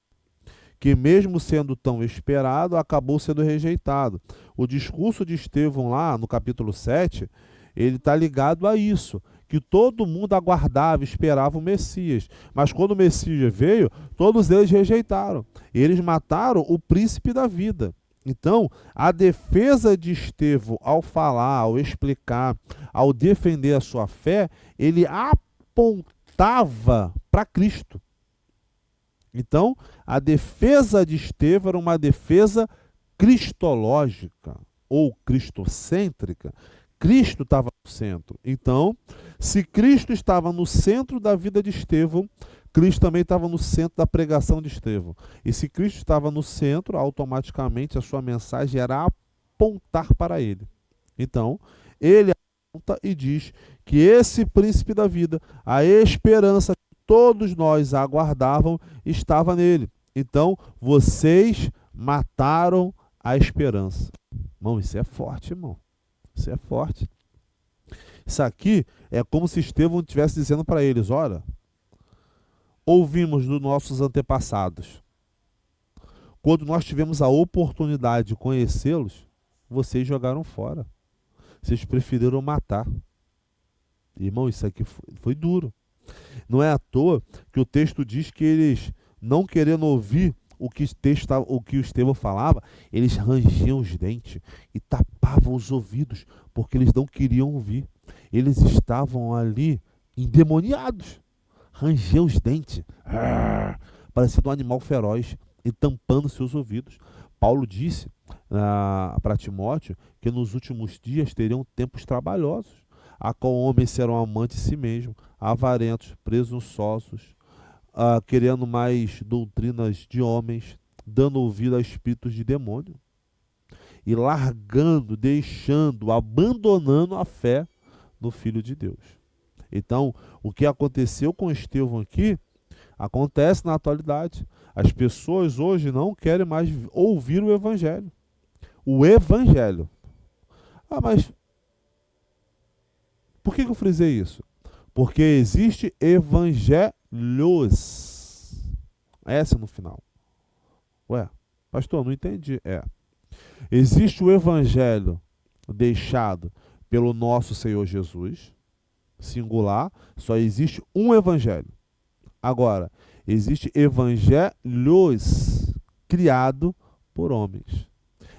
que mesmo sendo tão esperado, acabou sendo rejeitado. O discurso de Estevão lá no capítulo 7, ele está ligado a isso, que todo mundo aguardava, esperava o Messias. Mas quando o Messias veio, todos eles rejeitaram. Eles mataram o príncipe da vida. Então, a defesa de Estevão, ao falar, ao explicar, ao defender a sua fé, ele apontava para Cristo. Então, a defesa de Estevão era uma defesa cristológica ou cristocêntrica. Cristo estava no centro. Então, se Cristo estava no centro da vida de Estevão, Cristo também estava no centro da pregação de Estevão. E se Cristo estava no centro, automaticamente a sua mensagem era apontar para ele. Então, ele aponta e diz que esse príncipe da vida, a esperança que todos nós aguardavam, estava nele. Então, vocês mataram a esperança. Irmão, isso é forte, irmão. Isso é forte. Isso aqui é como se Estevão estivesse dizendo para eles, olha, ouvimos dos nossos antepassados. Quando nós tivemos a oportunidade de conhecê-los, vocês jogaram fora. Vocês preferiram matar. Irmão, isso aqui foi duro. Não é à toa que o texto diz que eles, não querendo ouvir o que o Estevão falava, eles rangiam os dentes e tapavam os ouvidos, porque eles não queriam ouvir. Eles estavam ali endemoniados. Rangeu os dentes, parecendo um animal feroz, e tampando seus ouvidos. Paulo disse para Timóteo que nos últimos dias teriam tempos trabalhosos, a qual homens serão amantes de si mesmos, avarentos, presunçosos, querendo mais doutrinas de homens, dando ouvido a espíritos de demônio, e largando, deixando, abandonando a fé no Filho de Deus. Então, o que aconteceu com Estevão aqui, acontece na atualidade. As pessoas hoje não querem mais ouvir o Evangelho. O Evangelho. Mas por que eu frisei isso? Porque existe evangelhos. S no final. Ué, pastor, não entendi. Existe o Evangelho deixado pelo nosso Senhor Jesus, singular, só existe um evangelho. Agora, existe evangelhos criado por homens.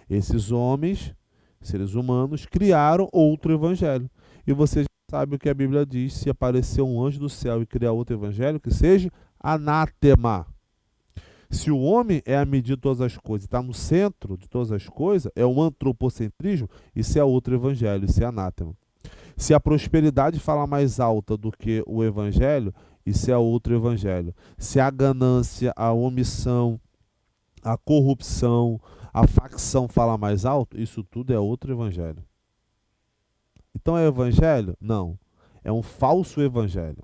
Esses homens, seres humanos, criaram outro evangelho. E você já sabe o que a Bíblia diz: se aparecer um anjo do céu e criar outro evangelho, que seja anátema. Se o homem é a medida de todas as coisas, está no centro de todas as coisas, é um antropocentrismo, isso é outro evangelho, isso é anátema. Se a prosperidade fala mais alta do que o evangelho, isso é outro evangelho. Se a ganância, a omissão, a corrupção, a facção fala mais alto, isso tudo é outro evangelho. Então é evangelho? Não. É um falso evangelho.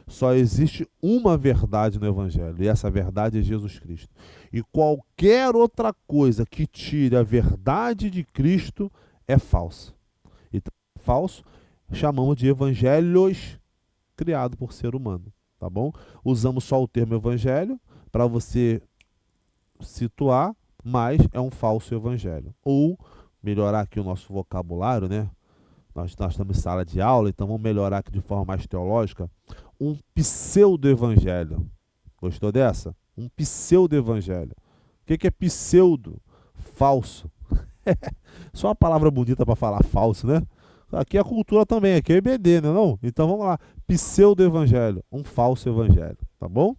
Só existe uma verdade no evangelho, e essa verdade é Jesus Cristo. E qualquer outra coisa que tire a verdade de Cristo é falso. Então, falso, chamamos de evangelhos criado por ser humano, tá bom? Usamos só o termo evangelho para você situar, mas é um falso evangelho. Ou melhorar aqui o nosso vocabulário, né? Nós estamos em sala de aula, então vamos melhorar aqui de forma mais teológica. Um pseudo-evangelho. Gostou dessa? Um pseudo-evangelho. O que é pseudo? Falso. Só uma palavra bonita para falar falso, né? Aqui é a cultura também, aqui é EBD, né, não? Então vamos lá. Pseudo-evangelho, um falso evangelho, tá bom?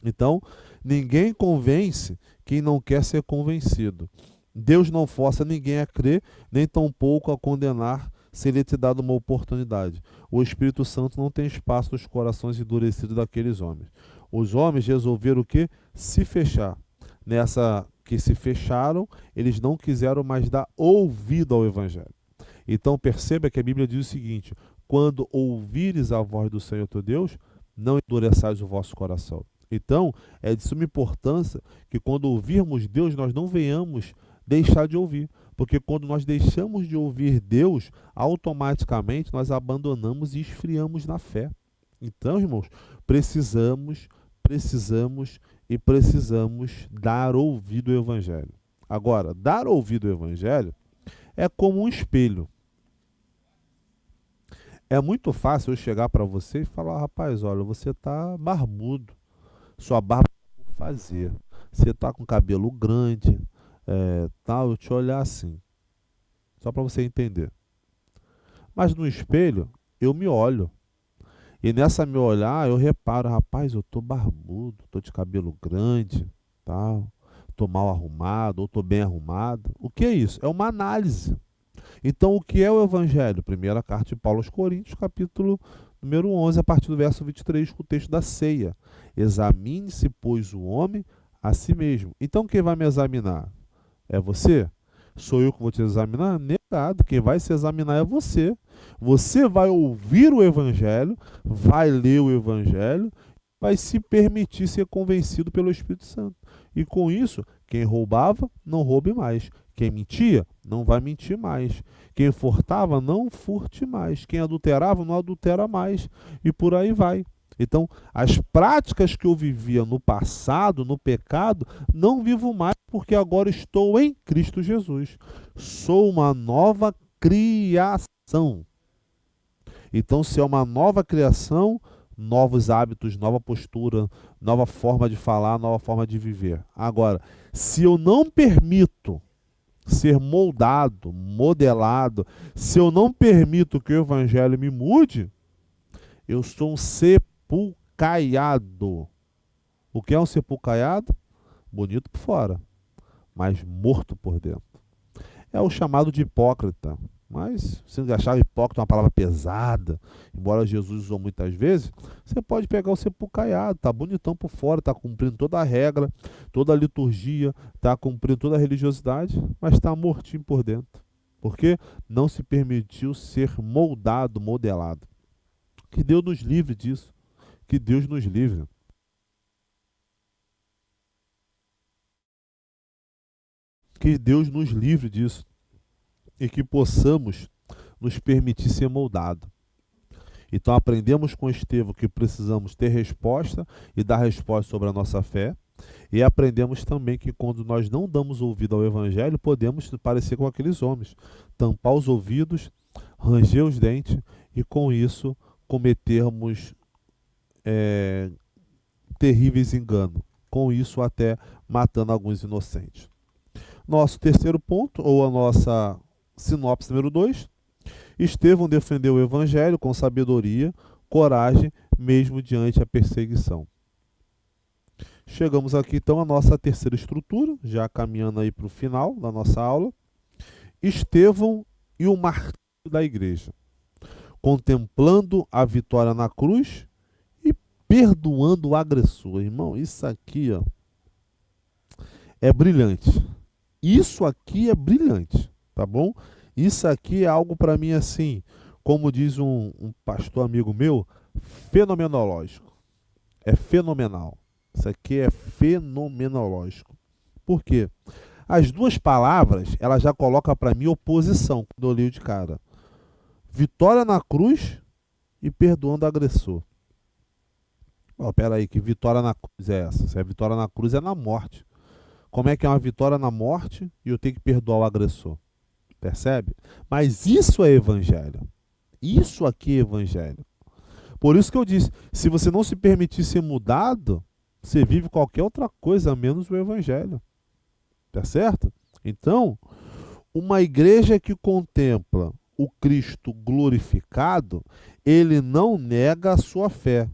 Então, ninguém convence quem não quer ser convencido. Deus não força ninguém a crer, nem tampouco a condenar, se lhe te dado uma oportunidade. O Espírito Santo não tem espaço nos corações endurecidos daqueles homens. Os homens resolveram o quê? Se fechar. Nessa que se fecharam, eles não quiseram mais dar ouvido ao Evangelho. Então perceba que a Bíblia diz o seguinte: quando ouvires a voz do Senhor teu Deus, não endureçais o vosso coração. Então, é de suma importância que quando ouvirmos Deus, nós não venhamos deixar de ouvir. Porque quando nós deixamos de ouvir Deus, automaticamente nós abandonamos e esfriamos na fé. Então, irmãos, precisamos dar ouvido ao Evangelho. Agora, dar ouvido ao Evangelho é como um espelho. É muito fácil eu chegar para você e falar: rapaz, olha, você está barbudo, sua barba está por fazer, você está com cabelo grande, tal, eu te olhar assim, só para você entender. Mas no espelho, eu me olho. E nessa me olhar, eu reparo: rapaz, eu tô barbudo, tô de cabelo grande, tal, tô mal arrumado, ou tô bem arrumado. O que é isso? É uma análise. Então, o que é o Evangelho? Primeira carta de Paulo aos Coríntios, capítulo número 11, a partir do verso 23, com o texto da ceia. Examine-se, pois, o homem a si mesmo. Então, quem vai me examinar? É você? Sou eu que vou te examinar? Negado. Quem vai se examinar é você. Você vai ouvir o Evangelho, vai ler o Evangelho, vai se permitir ser convencido pelo Espírito Santo. E com isso, quem roubava, não roube mais. Quem mentia, não vai mentir mais. Quem furtava, não furte mais. Quem adulterava, não adultera mais. E por aí vai. Então, as práticas que eu vivia no passado, no pecado, não vivo mais, porque agora estou em Cristo Jesus. Sou uma nova criação. Então, se é uma nova criação, novos hábitos, nova postura, nova forma de falar, nova forma de viver. Agora, se eu não permito ser moldado, modelado, se eu não permito que o Evangelho me mude, eu sou um sepulcaiado. O que é um sepulcaiado? Bonito por fora, mas morto por dentro. É o chamado de hipócrita. Mas, se você achar hipócrita uma palavra pesada, embora Jesus usou muitas vezes, você pode pegar o sepulcaiado, tá bonitão por fora, tá cumprindo toda a regra, toda a liturgia, tá cumprindo toda a religiosidade, mas está mortinho por dentro. Porque não se permitiu ser moldado, modelado. Que Deus nos livre disso. Que Deus nos livre. Que Deus nos livre disso. E que possamos nos permitir ser moldado. Então aprendemos com Estevão que precisamos ter resposta e dar resposta sobre a nossa fé. E aprendemos também que quando nós não damos ouvido ao Evangelho, podemos parecer com aqueles homens, tampar os ouvidos, ranger os dentes e com isso cometermos terríveis enganos. Com isso até matando alguns inocentes. Nosso terceiro ponto, ou a nossa sinopse número 2, Estevão defendeu o Evangelho com sabedoria, coragem, mesmo diante a perseguição. Chegamos aqui então à nossa terceira estrutura, já caminhando aí para o final da nossa aula. Estevão e o martírio da igreja, contemplando a vitória na cruz e perdoando o agressor. Irmão, isso aqui, ó, é brilhante. Isso aqui é brilhante, tá bom? Isso aqui é algo para mim assim, como diz um pastor amigo meu, fenomenológico. É fenomenal. Isso aqui é fenomenológico. Por quê? As duas palavras, ela já coloca para mim oposição, quando eu leio de cara. Vitória na cruz e perdoando o agressor. Oh, peraí, que vitória na cruz é essa? Se a vitória na cruz é na morte. Como é que é uma vitória na morte e eu tenho que perdoar o agressor? Percebe? Mas isso é evangelho. Isso aqui é evangelho. Por isso que eu disse, se você não se permitir ser mudado, você vive qualquer outra coisa, menos o evangelho. Tá certo? Então, uma igreja que contempla o Cristo glorificado, ele não nega a sua fé,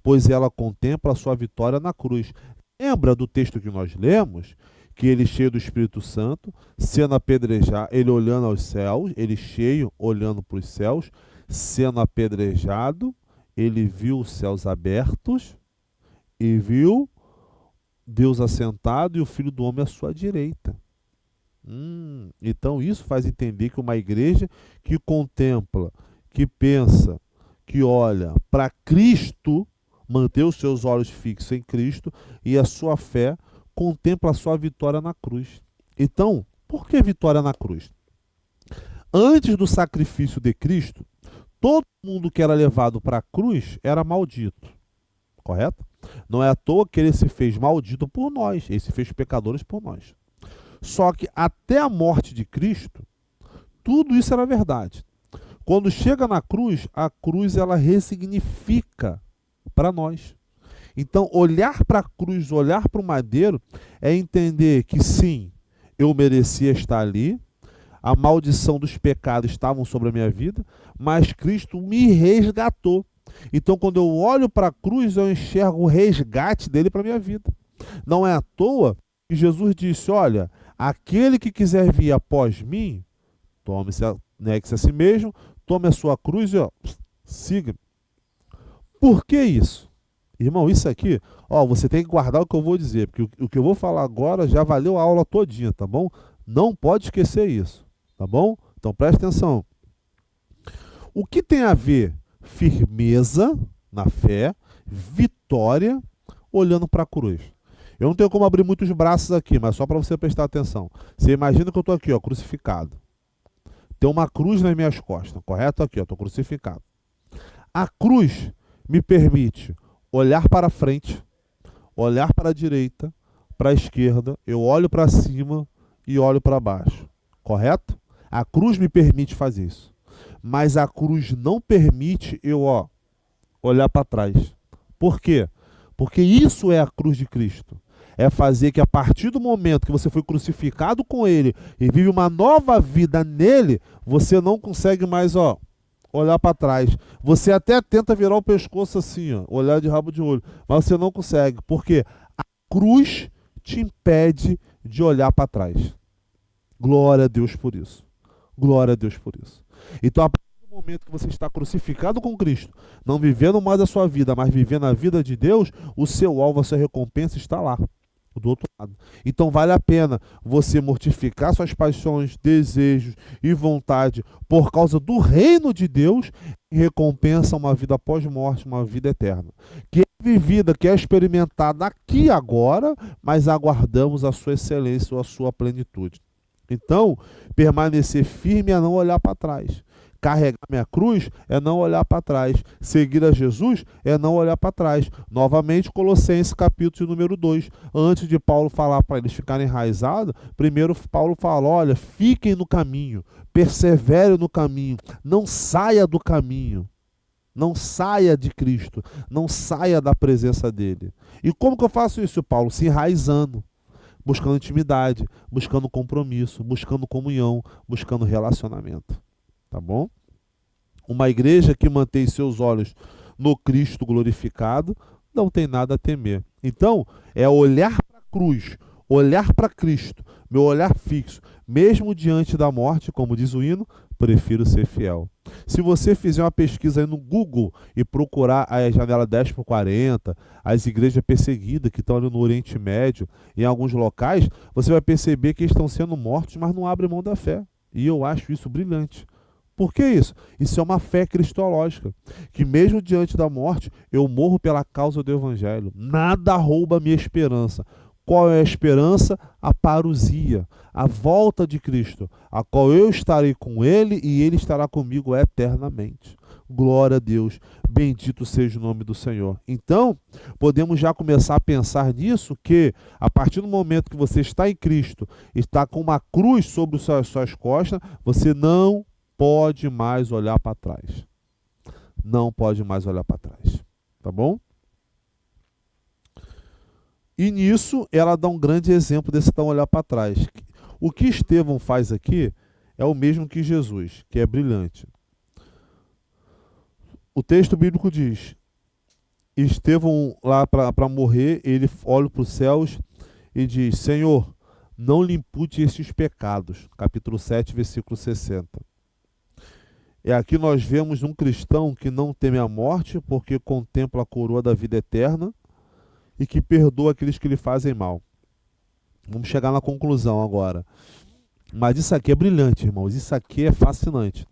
pois ela contempla a sua vitória na cruz. Lembra do texto que nós lemos? Que ele cheio do Espírito Santo, sendo apedrejado, ele olhando aos céus, ele cheio, olhando para os céus, sendo apedrejado, ele viu os céus abertos e viu Deus assentado e o Filho do Homem à sua direita. Então isso faz entender que uma igreja que contempla, que pensa, que olha para Cristo, manter os seus olhos fixos em Cristo e a sua fé contempla a sua vitória na cruz. Então, por que vitória na cruz? Antes do sacrifício de Cristo, todo mundo que era levado para a cruz era maldito, correto? Não é à toa que ele se fez maldito por nós, ele se fez pecadores por nós. Só que até a morte de Cristo, tudo isso era verdade. Quando chega na cruz, a cruz ela ressignifica para nós. Então, olhar para a cruz, olhar para o madeiro, é entender que sim, eu merecia estar ali, a maldição dos pecados estavam sobre a minha vida, mas Cristo me resgatou. Então, quando eu olho para a cruz, eu enxergo o resgate dele para a minha vida. Não é à toa que Jesus disse, olha, aquele que quiser vir após mim, negue-se a si mesmo, tome a sua cruz e siga. Por que isso? Irmão, isso aqui, você tem que guardar o que eu vou dizer, porque o que eu vou falar agora já valeu a aula todinha, tá bom? Não pode esquecer isso, tá bom? Então preste atenção. O que tem a ver firmeza na fé, vitória, olhando para a cruz? Eu não tenho como abrir muitos braços aqui, mas só para você prestar atenção. Você imagina que eu estou aqui, crucificado. Tem uma cruz nas minhas costas, correto? Aqui, estou crucificado. A cruz me permite olhar para frente, olhar para a direita, para a esquerda, eu olho para cima e olho para baixo, correto? A cruz me permite fazer isso. Mas a cruz não permite eu olhar para trás. Por quê? Porque isso é a cruz de Cristo. É fazer que a partir do momento que você foi crucificado com ele e vive uma nova vida nele, você não consegue mais olhar para trás. Você até tenta virar o pescoço assim, olhar de rabo de olho, mas você não consegue, porque a cruz te impede de olhar para trás. Glória a Deus por isso. Glória a Deus por isso. Então, a partir do momento que você está crucificado com Cristo, não vivendo mais a sua vida, mas vivendo a vida de Deus, o seu alvo, a sua recompensa está lá, do outro lado. Então vale a pena você mortificar suas paixões, desejos e vontade por causa do reino de Deus e recompensa uma vida após morte, uma vida eterna. Que é vivida, que é experimentada aqui e agora, mas aguardamos a sua excelência ou a sua plenitude. Então, permanecer firme é não olhar para trás. Carregar minha cruz é não olhar para trás. Seguir a Jesus é não olhar para trás. Novamente, Colossenses capítulo número 2. Antes de Paulo falar para eles ficarem enraizados, primeiro Paulo fala, olha, fiquem no caminho, perseverem no caminho, não saia do caminho. Não saia de Cristo, não saia da presença dele. E como que eu faço isso, Paulo? Se enraizando, buscando intimidade, buscando compromisso, buscando comunhão, buscando relacionamento. Tá bom? Uma igreja que mantém seus olhos no Cristo glorificado não tem nada a temer. Então, é olhar para a cruz, olhar para Cristo, meu olhar fixo, mesmo diante da morte, como diz o hino, prefiro ser fiel. Se você fizer uma pesquisa aí no Google e procurar a janela 10x40, as igrejas perseguidas que estão ali no Oriente Médio, em alguns locais, você vai perceber que estão sendo mortos, mas não abrem mão da fé. E eu acho isso brilhante. Por que isso? Isso é uma fé cristológica, que mesmo diante da morte, eu morro pela causa do Evangelho. Nada rouba a minha esperança. Qual é a esperança? A parousia, a volta de Cristo, a qual eu estarei com Ele e Ele estará comigo eternamente. Glória a Deus, bendito seja o nome do Senhor. Então, podemos já começar a pensar nisso, que a partir do momento que você está em Cristo, está com uma cruz sobre as suas costas, você não pode mais olhar para trás. Não pode mais olhar para trás. Tá bom? E nisso ela dá um grande exemplo desse não olhar para trás. O que Estevão faz aqui é o mesmo que Jesus, que é brilhante. O texto bíblico diz: Estevão, lá para morrer, ele olha para os céus e diz: Senhor, não lhe impute estes pecados. Capítulo 7, versículo 60. E aqui nós vemos um cristão que não teme a morte, porque contempla a coroa da vida eterna e que perdoa aqueles que lhe fazem mal. Vamos chegar na conclusão agora. Mas isso aqui é brilhante, irmãos. Isso aqui é fascinante.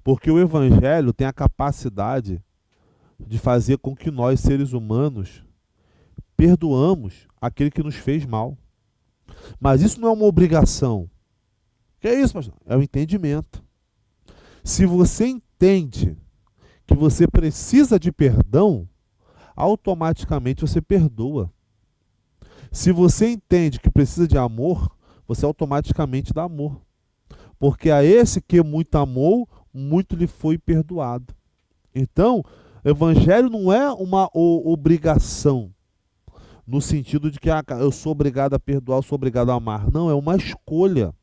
Porque o Evangelho tem a capacidade de fazer com que nós, seres humanos, perdoamos aquele que nos fez mal. Mas isso não é uma obrigação. Que é isso, pastor? É o entendimento. Se você entende que você precisa de perdão, automaticamente você perdoa. Se você entende que precisa de amor, você automaticamente dá amor. Porque a esse que muito amou, muito lhe foi perdoado. Então, o Evangelho não é uma obrigação, no sentido de que eu sou obrigado a perdoar, eu sou obrigado a amar. Não, é uma escolha.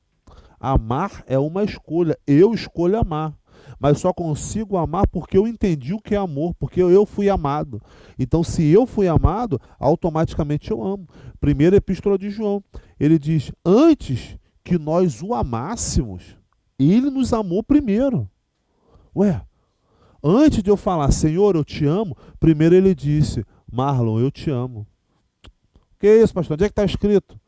Amar é uma escolha. Eu escolho amar. Mas só consigo amar porque eu entendi o que é amor, porque eu fui amado. Então, se eu fui amado, automaticamente eu amo. Primeira Epístola de João, ele diz: antes que nós o amássemos, ele nos amou primeiro. Ué, antes de eu falar, Senhor, eu te amo, primeiro ele disse: Marlon, eu te amo. Que é isso, pastor? Onde é que está escrito?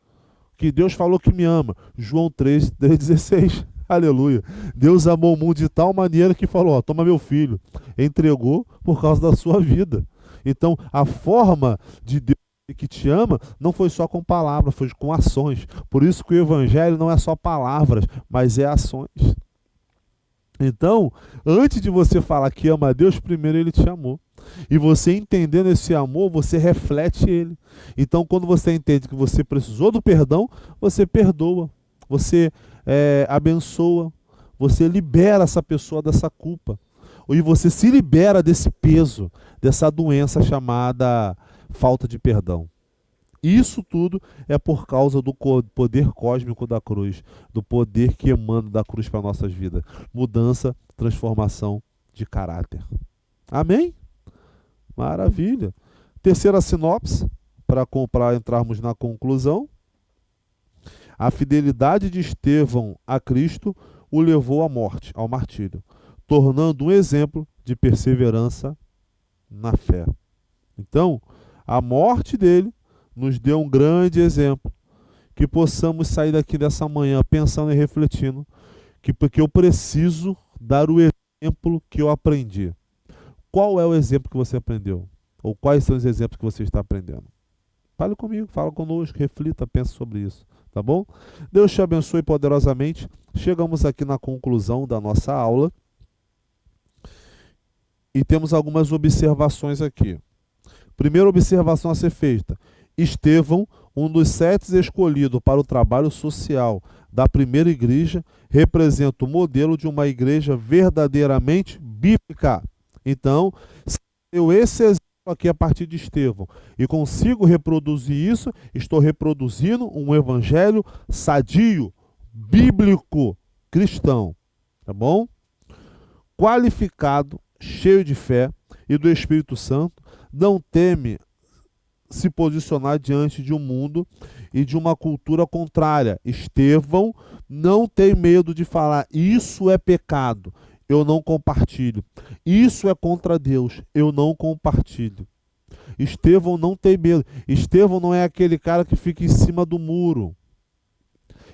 Que Deus falou que me ama. João 3:16. Aleluia. Deus amou o mundo de tal maneira que falou: ó, toma meu filho. Entregou por causa da sua vida. Então, a forma de Deus que te ama não foi só com palavras, foi com ações. Por isso que o Evangelho não é só palavras, mas é ações. Então, antes de você falar que ama a Deus, primeiro ele te amou. E você entendendo esse amor, você reflete ele. Então, quando você entende que você precisou do perdão, você perdoa, você abençoa, você libera essa pessoa dessa culpa. E você se libera desse peso, dessa doença chamada falta de perdão. Isso tudo é por causa do poder cósmico da cruz, do poder que emana da cruz para nossas vidas. Mudança, transformação de caráter. Amém? Maravilha. Terceira sinopse, para entrarmos na conclusão. A fidelidade de Estevão a Cristo o levou à morte, ao martírio, tornando um exemplo de perseverança na fé. Então, a morte dele nos deu um grande exemplo, que possamos sair daqui dessa manhã pensando e refletindo, porque eu preciso dar o exemplo que eu aprendi. Qual é o exemplo que você aprendeu? Ou quais são os exemplos que você está aprendendo? Fale comigo, fala conosco, reflita, pense sobre isso, tá bom? Deus te abençoe poderosamente. Chegamos aqui na conclusão da nossa aula e temos algumas observações aqui. Primeira observação a ser feita: Estevão, um dos 7 escolhidos para o trabalho social da primeira igreja, representa o modelo de uma igreja verdadeiramente bíblica. Então, se eu esse exemplo aqui a partir de Estevão e consigo reproduzir isso, estou reproduzindo um evangelho sadio, bíblico, cristão. Tá bom? Qualificado, cheio de fé e do Espírito Santo, não teme se posicionar diante de um mundo e de uma cultura contrária. Estevão não tem medo de falar: isso é pecado, eu não compartilho. Isso é contra Deus, eu não compartilho. Estevão não tem medo. Estevão não é aquele cara que fica em cima do muro.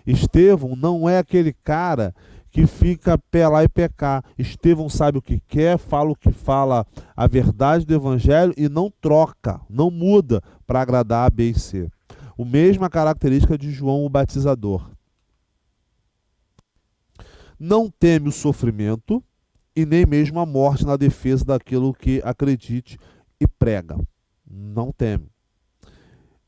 Estevão não é aquele cara que fica lá e pecar. Estevão sabe o que quer, fala o que fala, a verdade do evangelho, e não troca, não muda para agradar A, B e C. A mesma característica de João o Batizador. Não teme o sofrimento e nem mesmo a morte na defesa daquilo que acredite e prega. Não teme.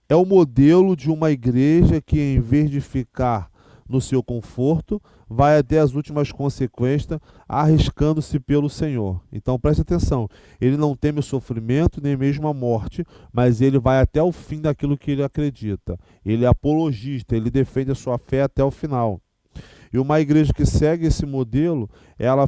É o modelo de uma igreja que, em vez de ficar no seu conforto, vai até as últimas consequências, arriscando-se pelo Senhor. Então preste atenção, ele não teme o sofrimento, nem mesmo a morte, mas ele vai até o fim daquilo que ele acredita. Ele é apologista, ele defende a sua fé até o final. E uma igreja que segue esse modelo, ela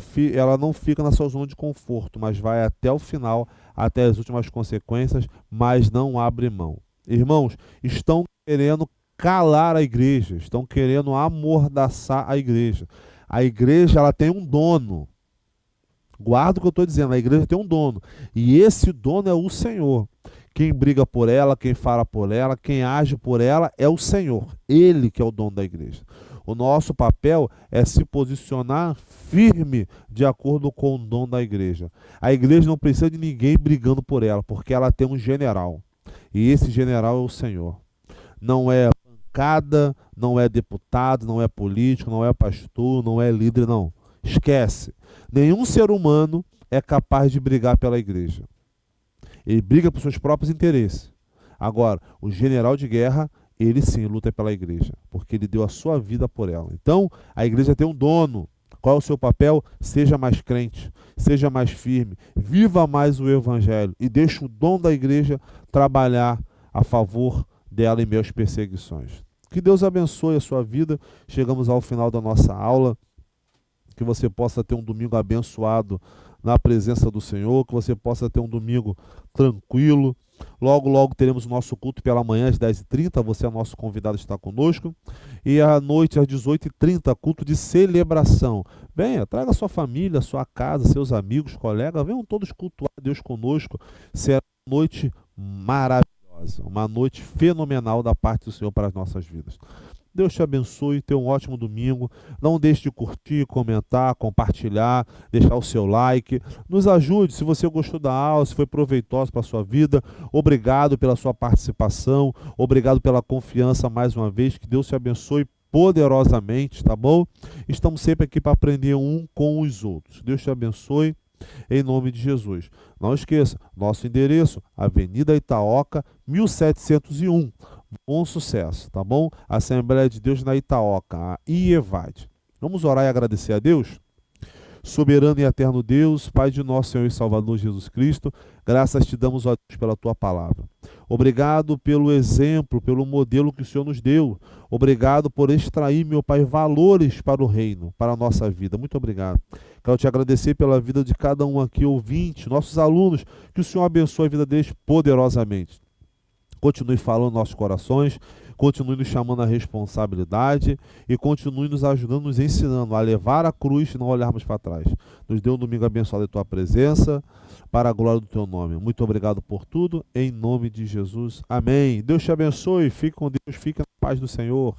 não fica na sua zona de conforto, mas vai até o final, até as últimas consequências, mas não abre mão. Irmãos, estão querendo calar a igreja, estão querendo amordaçar a igreja. A igreja, ela tem um dono. Guarda o que eu estou dizendo, a igreja tem um dono. E esse dono é o Senhor. Quem briga por ela, quem fala por ela, quem age por ela é o Senhor. Ele que é o dono da igreja. O nosso papel é se posicionar firme de acordo com o dono da igreja. A igreja não precisa de ninguém brigando por ela, porque ela tem um general. E esse general é o Senhor. Não é bancada, não é deputado, não é político, não é pastor, não é líder, não. Esquece. Nenhum ser humano é capaz de brigar pela igreja. Ele briga por seus próprios interesses. Agora, o general de guerra, ele sim luta pela igreja, porque ele deu a sua vida por ela. Então, a igreja tem um dono. Qual é o seu papel? Seja mais crente, seja mais firme, viva mais o evangelho e deixe o dono da igreja trabalhar a favor dela em meio às perseguições. Que Deus abençoe a sua vida. Chegamos ao final da nossa aula. Que você possa ter um domingo abençoado na presença do Senhor, que você possa ter um domingo tranquilo. Logo, logo teremos o nosso culto pela manhã às 10h30, você é nosso convidado, está conosco. E à noite às 18h30, culto de celebração. Venha, traga sua família, sua casa, seus amigos, colegas, venham todos cultuar a Deus conosco. Será uma noite maravilhosa, uma noite fenomenal da parte do Senhor para as nossas vidas. Deus te abençoe, tenha um ótimo domingo. Não deixe de curtir, comentar, compartilhar, deixar o seu like. Nos ajude se você gostou da aula, se foi proveitoso para a sua vida. Obrigado pela sua participação, obrigado pela confiança mais uma vez. Que Deus te abençoe poderosamente, tá bom? Estamos sempre aqui para aprender um com os outros. Deus te abençoe. Em nome de Jesus. Não esqueça, nosso endereço, Avenida Itaoca, 1701. Bom sucesso, tá bom? Assembleia de Deus na Itaoca, a IEVAD. Vamos orar e agradecer a Deus? Soberano e eterno Deus, Pai de nosso Senhor e Salvador Jesus Cristo, graças te damos, ó Deus, pela tua palavra. Obrigado pelo exemplo, pelo modelo que o Senhor nos deu. Obrigado por extrair, meu Pai, valores para o reino, para a nossa vida. Muito obrigado. Quero te agradecer pela vida de cada um aqui, ouvinte, nossos alunos, que o Senhor abençoe a vida deles poderosamente. Continue falando nos nossos corações, continue nos chamando à responsabilidade e continue nos ajudando, nos ensinando a levar a cruz e não olharmos para trás. Nos dê um domingo abençoado em tua presença, para a glória do teu nome. Muito obrigado por tudo, em nome de Jesus. Amém. Deus te abençoe, fique com Deus, fique na paz do Senhor.